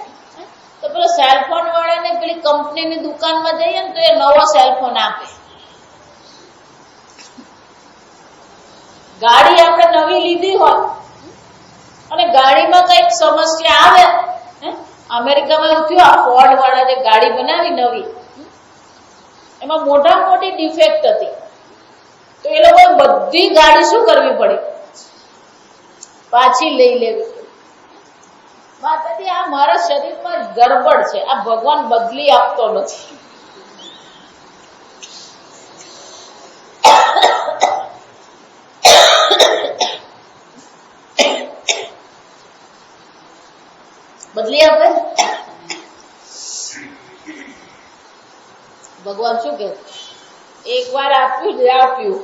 તો પેલા સેલફોન વાળાને પેલી કંપનીની દુકાનમાં જઈએ ને તો એ નવો સેલફોન આપે. ગાડી આપણે નવી લીધી હોય અને ગાડીમાં કઈક સમસ્યા આવે, અમેરિકામાં એવું થયું, આ ફોર્ડ વાળા જે ગાડી બનાવી નવી એમાં મોટી ડિફેક્ટ હતી. તો એ લોકોએ બધી ગાડી શું કરવી પડી? પાછી લઈ લેવી. માતાજી આ મારા શરીરમાં ગડબડ છે, આ ભગવાન બદલી આપતો નથી. બદલી આપે. ભગવાન શું કે? એક વાર આપ્યું જ આપ્યું,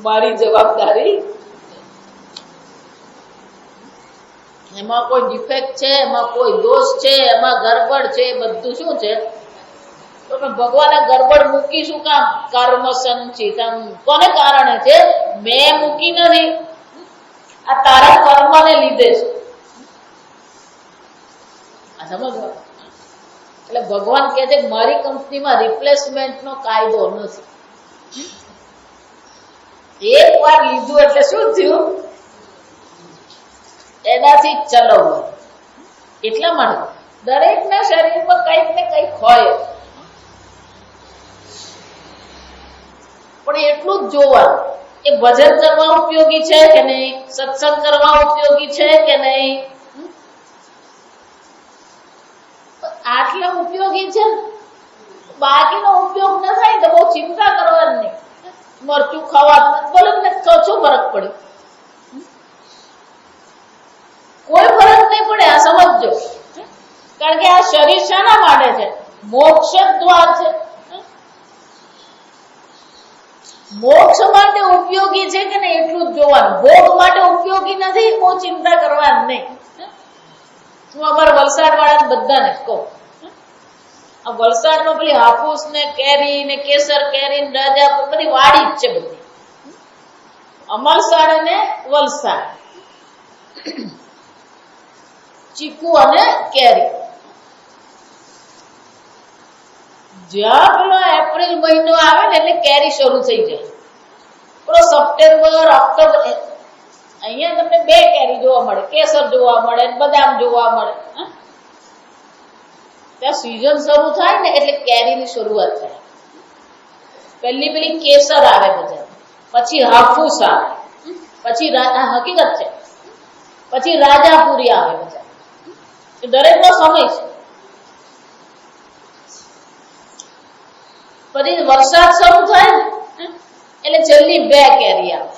મારી જવાબદારી. એમાં કોઈ ડિફેક્ટ છે, એમાં કોઈ દોષ છે, એમાં ગરબડ છે, બધું શું છે? તો ભગવાને ગરબડ મૂકી શું કામ? કર્મ સંચિત. કોને કારણે છે? મેં મૂકી નથી, આ તારા કર્મને લીધે છે. આ સમજો. એટલે ભગવાન કહે છે મારી કંપનીમાં રિપ્લેસમેન્ટ નો કાયદો નથી. એક વાર લીધું એટલે શું થયું? એનાથી ચલાવવું. એટલા માટે દરેકના શરીરમાં કંઈક ને કંઈક હોય, પણ એટલું જ જોવાનું કે ભજન કરવા ઉપયોગી છે કે નહીં, સત્સંગ કરવા ઉપયોગી છે કે નહીં. આટલા ઉપયોગી છે, બાકીનો ઉપયોગ ન થાય તો બહુ ચિંતા કરવાની નહીં. મરચું ખાવાનું બોલો ને, શું ફરક પડે? કોઈ ફરક નહીં પડે. આ સમજજો. કારણ કે આ શરીર શાના માટે છે? મોક્ષ દ્વાર છે. મોક્ષ માટે ઉપયોગી છે કે નહીં એટલું જ જોવાનું. ભોગ માટે ઉપયોગી નથી, બહુ ચિંતા કરવાની નહીં. હું અમારા વલસાડ વાળા બધાને કહું, આ વલસાડમાં પેલી હાફૂસ ને કેરી ને કેસર કેરી ને રાજા બધી વાડી જ છે બધી. અમલસાડ અને વલસાડ, ચીકુ અને કેરી. જ્યાં પેલો એપ્રિલ મહિનો આવે ને એટલે કેરી શરૂ થઈ જાય. પેલો સપ્ટેમ્બર, ઓક્ટોબર, અહીંયા તમને બે કેરી જોવા મળે, કેસર જોવા મળે, બદામ જોવા મળે. ત્યાં સીઝન શરૂ થાય ને એટલે કેરીની શરૂઆત થાય. પેલી કેસર આવે બધા, પછી હાફૂસ આવે, પછી હકીકત છે, પછી રાજાપુરી આવે બધા. દરેકનો સમય છે. પછી વરસાદ શરૂ થાય ને એટલે જલ્દી બે કેરી આવે.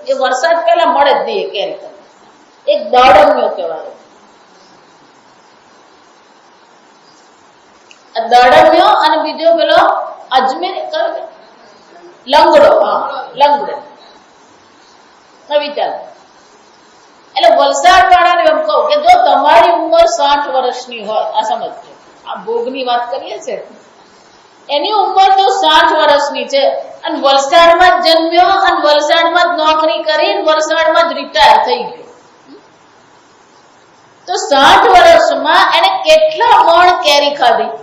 એ વરસાદ પહેલા મળે જ નહીં કેરી. એક દાડમિયો કહેવાય. દાડમિયો અને બીજો પેલો અજમેર લંગડો. હા, લંગડો. વિચાર. એટલે વલસાડ વાળાને એમ કહું કે જો તમારી ઉંમર 60 વર્ષની હોય, આ સમજજો, આ ભોગની વાત કરીએ છીએ, એની ઉંમર તો 60 વર્ષની છે અને વલસાડમાં જ જન્મ્યો અને વલસાડમાં જ નોકરી કરી વલસાડમાં જ રિટાયર થઈ ગયો, તો 60 વર્ષમાં એને કેટલા મણ કેરી ખાધી?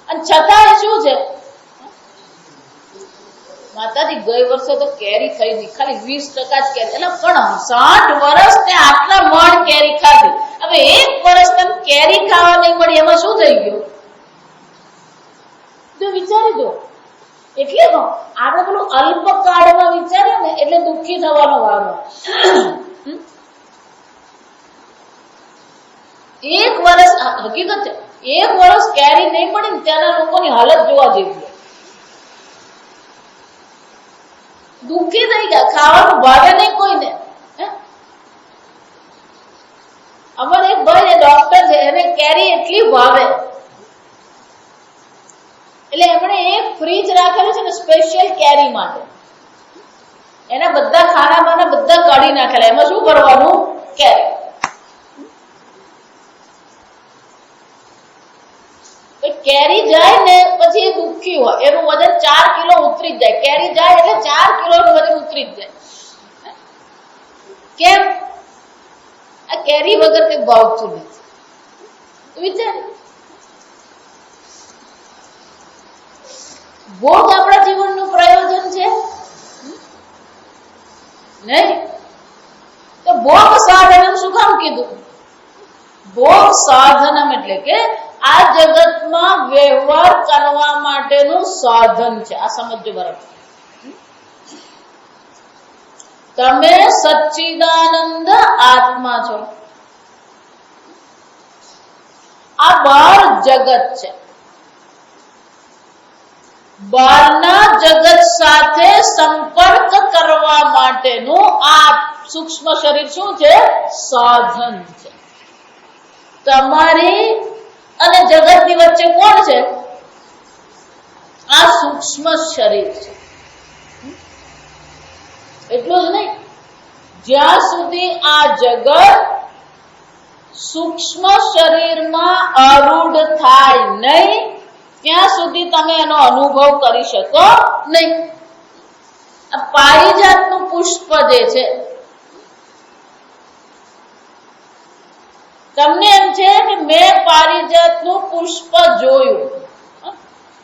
અને છતાં શું છે, માતાજી ગઈ વર્ષે તો કેરી થઈ ગઈ, ખાલી 20% જ કેરી. એટલે પણ 60 વર્ષ ને આટલા મણ કેરી ખાધી. હવે એક વર્ષ તમે કેરી ખાવા નહીં મળી, એમાં શું થઈ ગયું? તો વિચારી દો. એટલે આપણે પેલું અલ્પકાળમાં વિચારીએ ને એટલે દુઃખી થવાનો વારો. એક વર્ષ, હકીકત છે, એક વર્ષ કેરી નહીં મળી ને ત્યાંના લોકોની હાલત જોવા જેવી. દુઃખી થઈ ગયા, ખાવાનું ભાવે નહીં કોઈને. અમારે એક ભાઈ ડોક્ટર છે, એને કેરી એટલી ભાવે એટલે એમણે એક ફ્રીજ રાખેલું છે ને સ્પેશિયલ કેરી માટે. એના બધા ખાનામાં બધા કાઢી નાખેલા. એમાં શું કરવાનું? કેરી. કેરી જાય ને પછી એ દુઃખી હોય, એનું વજન 4 કિલો ઉતરી જ જાય. કેરી જાય એટલે 4 કિલોનું વજન ઉતરી જ જાય. કેમ? આ કેરી વગર કઈ ભાવતું નથી. વિચાર, ભોગ આપણા જીવનનું પ્રયોજન છે નહીં? તો ભોગ સાધનમ શું કામ કીધું? ભોગ સાધનમ એટલે કે આ જગતમાં વ્યવહાર કરવા માટેનું સાધન છે. આ સમજો બરાબર. તમે સચ્ચિદાનંદ આત્મા છો. આ બહાર જગત છે. બહારના જગત સાથે સંપર્ક કરવા માટેનું આ સૂક્ષ્મ શરીર શું છે? સાધન છે. તમારી અને જગતની વચ્ચે કોણ છે? આ સૂક્ષ્મ શરીર છે. એટલું જ નહીં, જ્યાં સુધી આ જગત સૂક્ષ્મ શરીરમાં આરૂઢ થાય નહીં ત્યાં સુધી તમે એનો અનુભવ કરી શકો નહીં. આ પારિજાતનું પુષ્પ જે છે, તમને એમ છે કે મેં પારિજાતનું પુષ્પ જોયું,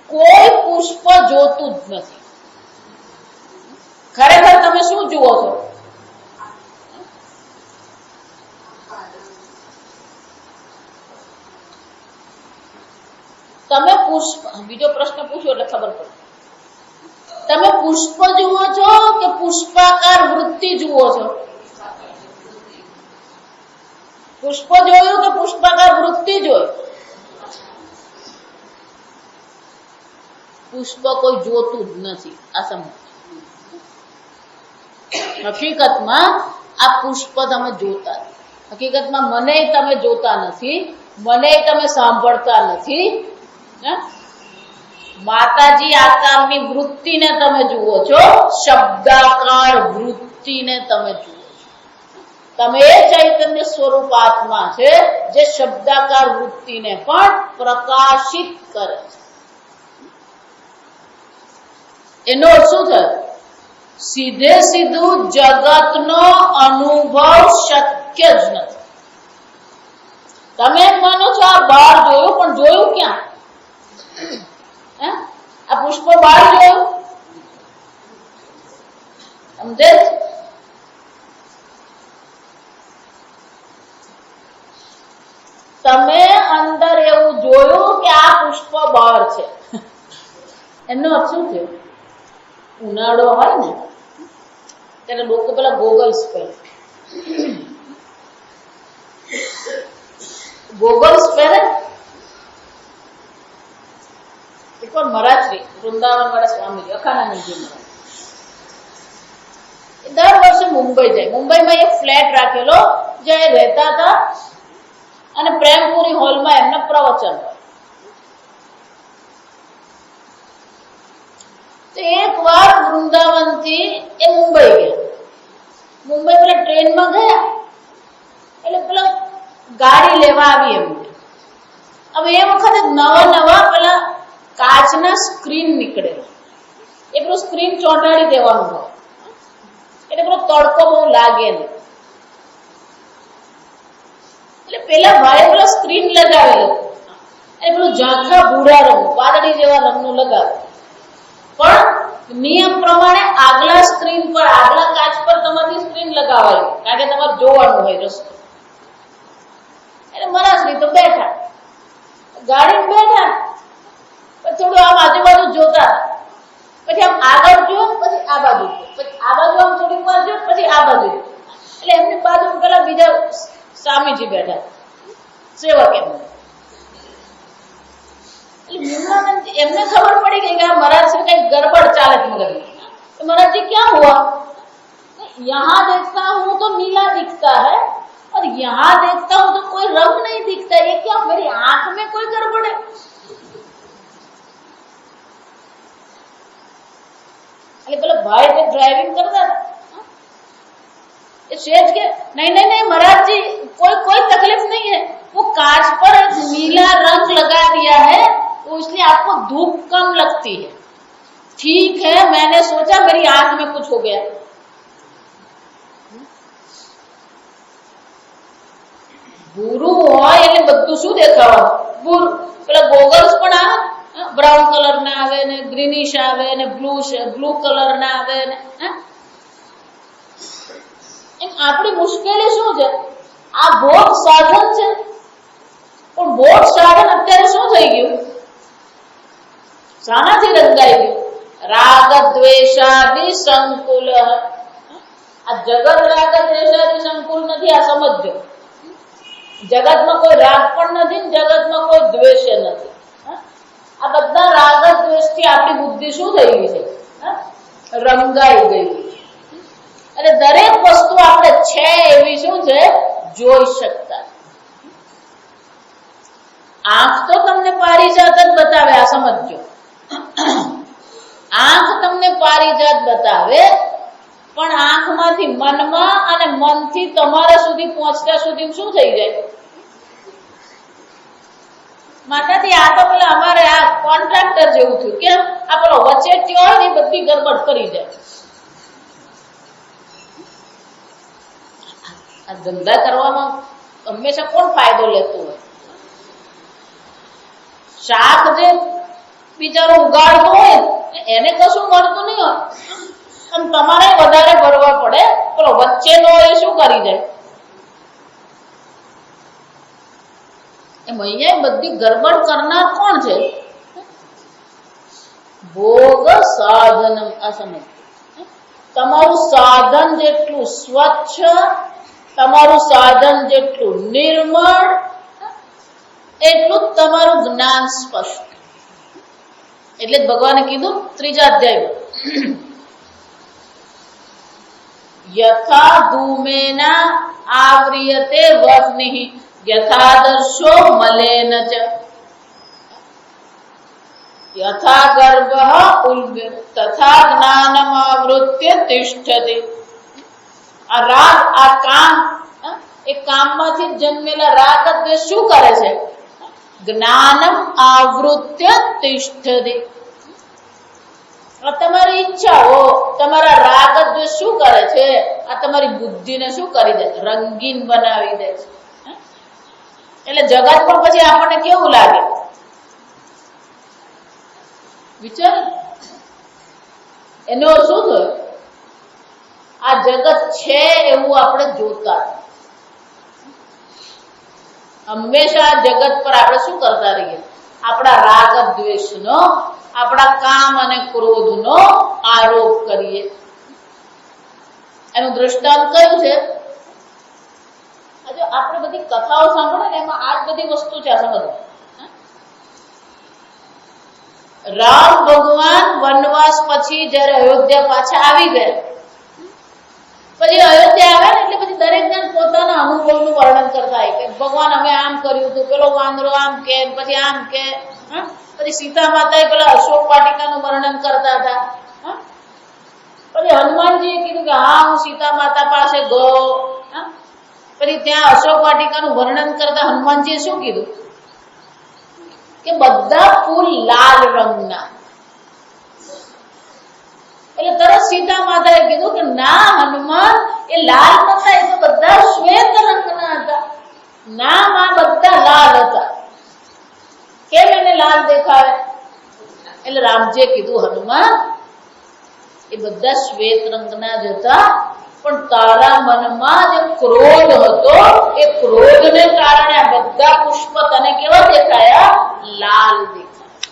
કોઈ પુષ્પ જોતું જ નથી. ખરેખર તમે શું જુઓ છો? તમે પુષ્પ, બીજો પ્રશ્ન પૂછો એટલે ખબર પડે. તમે પુષ્પ જુઓ છો કે પુષ્પાકાર વૃત્તિ જુઓ છો? પુષ્પ જોયું કે પુષ્પાકાર વૃત્તિ જોયું? પુષ્પ કોઈ જોતું જ નથી. આ સમજ. હકીકતમાં આ પુષ્પ તમે જોતા, હકીકતમાં મને તમે જોતા નથી, મને તમે સાંભળતા નથી. માતાજી આકારની વૃત્તિને તમે જુઓ છો, શબ્દાકાર વૃત્તિને તમે જુઓ છો. તમે એ ચૈતન્ય સ્વરૂપ આત્મા છે જે શબ્દાકાર વૃત્તિને પણ પ્રકાશિત કરે છે. એનો શું થયો? સીધે સીધું જગતનો અનુભવ શક્ય જ નથી. તમે એમ માનો છો આ બહાર જોયું, પણ જોયું ક્યાં? આ પુષ્પ બહાર જોયું? સમજે? તમે અંદર એવું જોયું કે આ પુષ્પ બહાર છે. એનો અર્થ શું થયો? ઉનાળો હોય ને ત્યારે લોકો પેલા ગોગલ્સ પહેરે. ગોગલ્સ પહેરે. એક વાર મહારાજશ્રી વૃંદાવન વાળા સ્વામી અખાનંદજી મહારાજ દર વર્ષે મુંબઈ જાય. મુંબઈમાં એક ફ્લેટ રાખેલો જ્યાં એ રહેતા હતા અને પ્રેમપુરી હોલમાં એમના પ્રવચન હોય. તો એક વાર વૃંદાવન થી એ મુંબઈ ગયા. મુંબઈ પેલા ટ્રેનમાં ગયા એટલે પેલા ગાડી લેવા આવી એમ. હવે એ વખતે નવા પેલા કાચના સ્ક્રીન નીકળેલા. એ પેલું સ્ક્રીન ચોંટાડી દેવાનું હોય એટલે પેલો તડકો બહુ લાગે નહીં. એટલે પેલા ભાઈ પેલો સ્ક્રીન લગાવેલો એટલે પેલું ઝાંખા ભૂરા રંગ, વાદળી જેવા રંગનું લગાવે. પણ નિયમ પ્રમાણે આગલા સ્ક્રીન પર, આગલા કાચ પર તમારી સ્ક્રીન લગાવવાની, કારણ કે તમારે જોવાનું હોય રસ્તો. એટલે મહારાજશ્રી તો બેઠા, ગાડી બેઠા, પછી થોડું આમ આજુબાજુ જોતા, પછી આમ આગળ જો, પછી આ બાજુ, પછી આ બાજુ આમ થોડીક વાર જો, પછી આ બાજુ. એટલે એમની બાજુ પેલા બીજા સ્વામીજી બેઠા, સેવક એમને. એમને खबर पड़ी कि महाराज से कहीं गड़बड़ चाले मगर। तो महाराज जी क्या हुआ? यहाँ देखता हूँ तो नीला दिखता है और यहाँ देखता हूँ तो कोई रंग नहीं दिखता, ये क्या मेरी आंख में कोई गड़बड़ है? अरे बोले भाई तो ड्राइविंग करता था, सेठ के नहीं महाराज जी कोई तकलीफ नहीं है, वो कांच पर एक नीला रंग लगा दिया है तो इसलिए आपको धूप कम लगती है। ठीक है, मैंने सोचा मेरी आंख में कुछ हो गया। ભૂરું હોય એટલે બધું શું દેખાવાનું? ભૂરું. પેલા ગોગલ્સ પણ આવે, બ્રાઉન કલર ના આવે ને ગ્રીનિશ આવે ને બ્લુ કલર ના આવે ને. એમ આપણી મુશ્કેલી શું છે? આ ભોગ સાધન છે, પણ ભોગ સાધન અત્યારે શું થઈ ગયું? શાનાથી રંગાઈ ગયું? રાગ દ્વેષાદિ સંકુલ. આ જગત રાગ દ્વેષાદિ સંકુલ નથી, આ સમજો. જગતમાં કોઈ રાગ પણ નથી, જગતમાં કોઈ દ્વેષ નથી. આ બધા રાગ દ્વેષ થી આપણી બુદ્ધિ શું થઈ ગઈ છે? રંગાઈ ગઈ. અને દરેક વસ્તુ આપણે છે એવી શું છે જોઈ શકતા. આંખ તો તમને પારિજાત જ બતાવે, આ સમજો. આંખ તમને પારિજાત બતાવે, પણ આંખમાંથી મનમાં અને મનથી તમારા સુધી પહોંચતા સુધી શું થઈ જાય? માતાથી આ તો પેલા અમારે આ કોન્ટ્રાક્ટર જેવું થયું. કેમ? આ પેલો વચેટિયો હોય ને બધી ગડબડ કરી જાય. આ ધંધા કરવામાં હંમેશા કોણ ફાયદો લેતું હોય? શાક જે બિચારો ઉગાડતો હોય એને કશું મળતું નહીં હોય, અને તમારે વધારે ભરવા પડે. પેલો વચ્ચેનો એ શું કરી જાય? એમ અહીંયા બધી ગરબડ કરનાર કોણ છે? ભોગ સાધન. આ સમજ. તમારું સાધન જેટલું સ્વચ્છ, તમારું સાધન જેટલું નિર્મળ, એટલું તમારું જ્ઞાન સ્પષ્ટ. એટલે જ ભગવાને કીધું ત્રીજા અધ્યાયમાં, યથા ધૂમેના આવ્રિયતે વહ્નિઃ યથાદર્શો મલેન ચ યથા ગર્ભઃ ઉલ્બ્ય તથા જ્ઞાનમાવૃત્ય તિષ્ઠતિ. આ રાગ, આ કામ, એ કામમાંથી જન્મેલા રાગ દ્વેષ શું કરે છે? જ્ઞાનમ આવૃત્ય તિષ્ઠતિ. તમારી ઈચ્છાઓ, તમારા રાગ દ્વેષ શું કરે છે? આ તમારી બુદ્ધિને શું કરી દે? રંગીન બનાવી દે છે. એટલે જગત પણ પછી આપણને કેવું લાગે વિચાર એનો શું થયું આ જગત છે એવું આપણે જોતા હંમેશા જગત પર આપણે શું કરતા રહીએ આપણા રાગ દ્વેષનો આપણા કામ અને ક્રોધનો આરોપ કરીએ એનું દ્રષ્ટાંત કયું છે આજે આપણે બધી કથાઓ સાંભળે ને એમાં આ જ બધી વસ્તુ છે સમજો રામ ભગવાન વનવાસ પછી જયારે અયોધ્યા પાછા આવી ગયા પછી અયોધ્યા આવ્યા ને એટલે પછી દરેક જણ પોતાના અનુભવનું વર્ણન કરતા હોય કે ભગવાન અમે આમ કર્યું હતું પેલો વાંદરો આમ કે પછી આમ કે પછી સીતા માતાએ પેલા અશોક વાટિકાનું વર્ણન કરતા હતા પછી હનુમાનજીએ કીધું કે હા હું સીતા માતા પાસે ગયો પછી ત્યાં અશોક વાટિકાનું વર્ણન કરતા હનુમાનજીએ શું કીધું કે બધા ફૂલ લાલ રંગના એટલે તરત સીતા માતાએ કીધું કે ના હનુમાન એ લાલ નતા એ તો બધા શ્વેત રંગના હતા ના માં બધા લાલ હતા કેમ એને લાલ દેખાય એટલે રામજીએ કીધું હનુમાન એ બધા શ્વેત રંગના જ હતા પણ તારા મનમાં જે ક્રોધ હતો એ ક્રોધને કારણે આ બધા પુષ્પ તને કેવા દેખાયા લાલ દેખાયા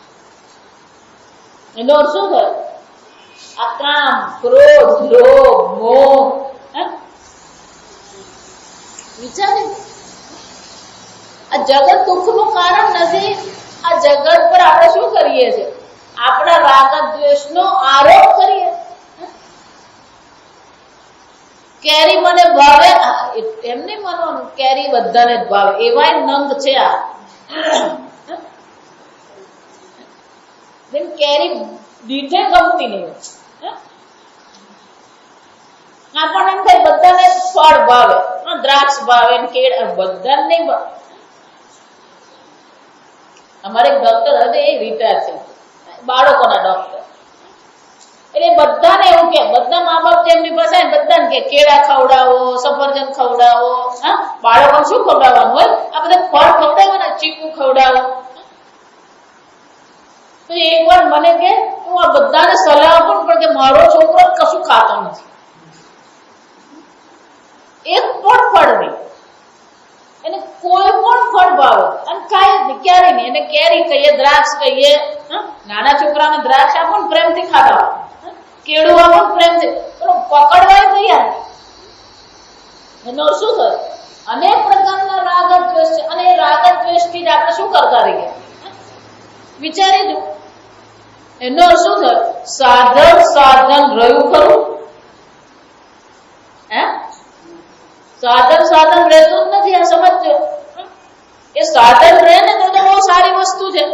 એનો અર્થ શું થયો આ કામ ક્રોધ લોભ મોહ વિચારે આ જગત દુઃખનું કારણ નથી આ જગત પર આપણે શું કરીએ છીએ આપણા રાગ દ્વેષનો આરોપ કરીએ કેરી મને ભાવે એમ નહીં માનવાનું કેરી બધાને જ ભાવે એવા નંગ છે આ કેરી દીઠે ગમતી નહીં આપણને એમ થાય બધાને ફળ ભાવે દ્રાક્ષ ભાવે કેળ બધાને નહીં ભાવે અમારે એક ડોક્ટર હતા એ રિટાયર છે બાળકોના ડોક્ટર એટલે બધાને એવું કે બધા મા બાપ જેમની પાસે બધાને કે કેળા ખવડાવો સફરજન ખવડાવો બાળકોને શું ખવડાવવાનું હોય આ બધા ફળ ખવડાવવાના ચીકુ ખવડાવો તો એક વાર મને કે હું આ બધાને સલાહ આપું પણ કે મારો છોકરો કશું ખાતો નથી એક પણ ફળ નહીં એને કોઈ પણ ફળ ભાવે અને ખાય જ નહીં ક્યારે નહીં એને કેરી કહીએ દ્રાક્ષ કહીએ નાના છોકરાને દ્રાક્ષ આપો ને પ્રેમથી ખાતા કેળું આપો ને પ્રેમથી પકડવાય તૈયાર એનો શું થયું અનેક પ્રકારના રાગ દ્વેષ છે અને એ રાગ દ્વેષ થી જ આપણે શું કરતા રહીએ વિચારી દો એનો શું થયું સાધન રહ્યું ખરું સાધન રહેતું જ નથી આ સમજો એ સાધન રહે ને તો બહુ સારી વસ્તુ છે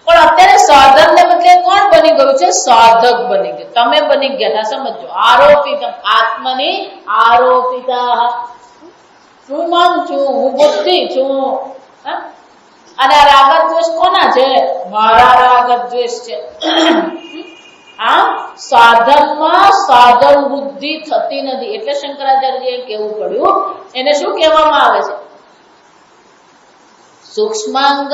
પણ અત્યારે સાધન ને બદલે કોણ બની ગયું છે સાધક બની ગયું તમે બની ગયા સમજો આરોપિત આત્મની આરોપિતા હું મન છું હું બુદ્ધિ છું અને આ રાગ દ્વેષ કોના છે મારા રાગ દ્વેષ છે આ સાધનમાં સાધન બુદ્ધિ થતી નથી એટલે શંકરાચાર્યએ કહેવું પડ્યું એને શું કહેવામાં આવે છે સૂક્ષ્માંગ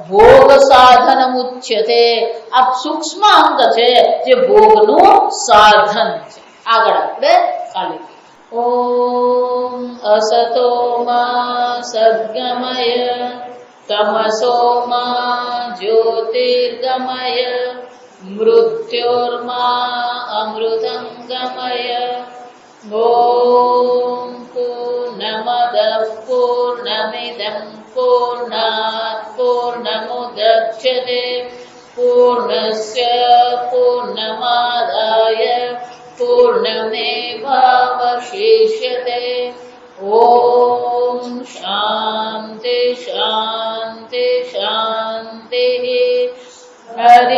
ભોગ સાધન મુચ્યતે આ સૂક્ષ્મ અંગ છે જે ભોગનું સાધન છે આગળ આપણે ખાલી ઓમ અસતો માં સદ્ગમય તમસો માં જ્યોતિર્ગમય મૃત્યોર્મા અમૃતં ગમય ઓમ પૂર્ણમદ પૂર્ણમિદં પૂર્ણાત પૂર્ણમુદચ્યતે પૂર્ણસ્ય પૂર્ણમાદાય પૂર્ણમેવાવશિષ્યતે ઓમ શાંતિ શાંતિ શાંતિ હરિ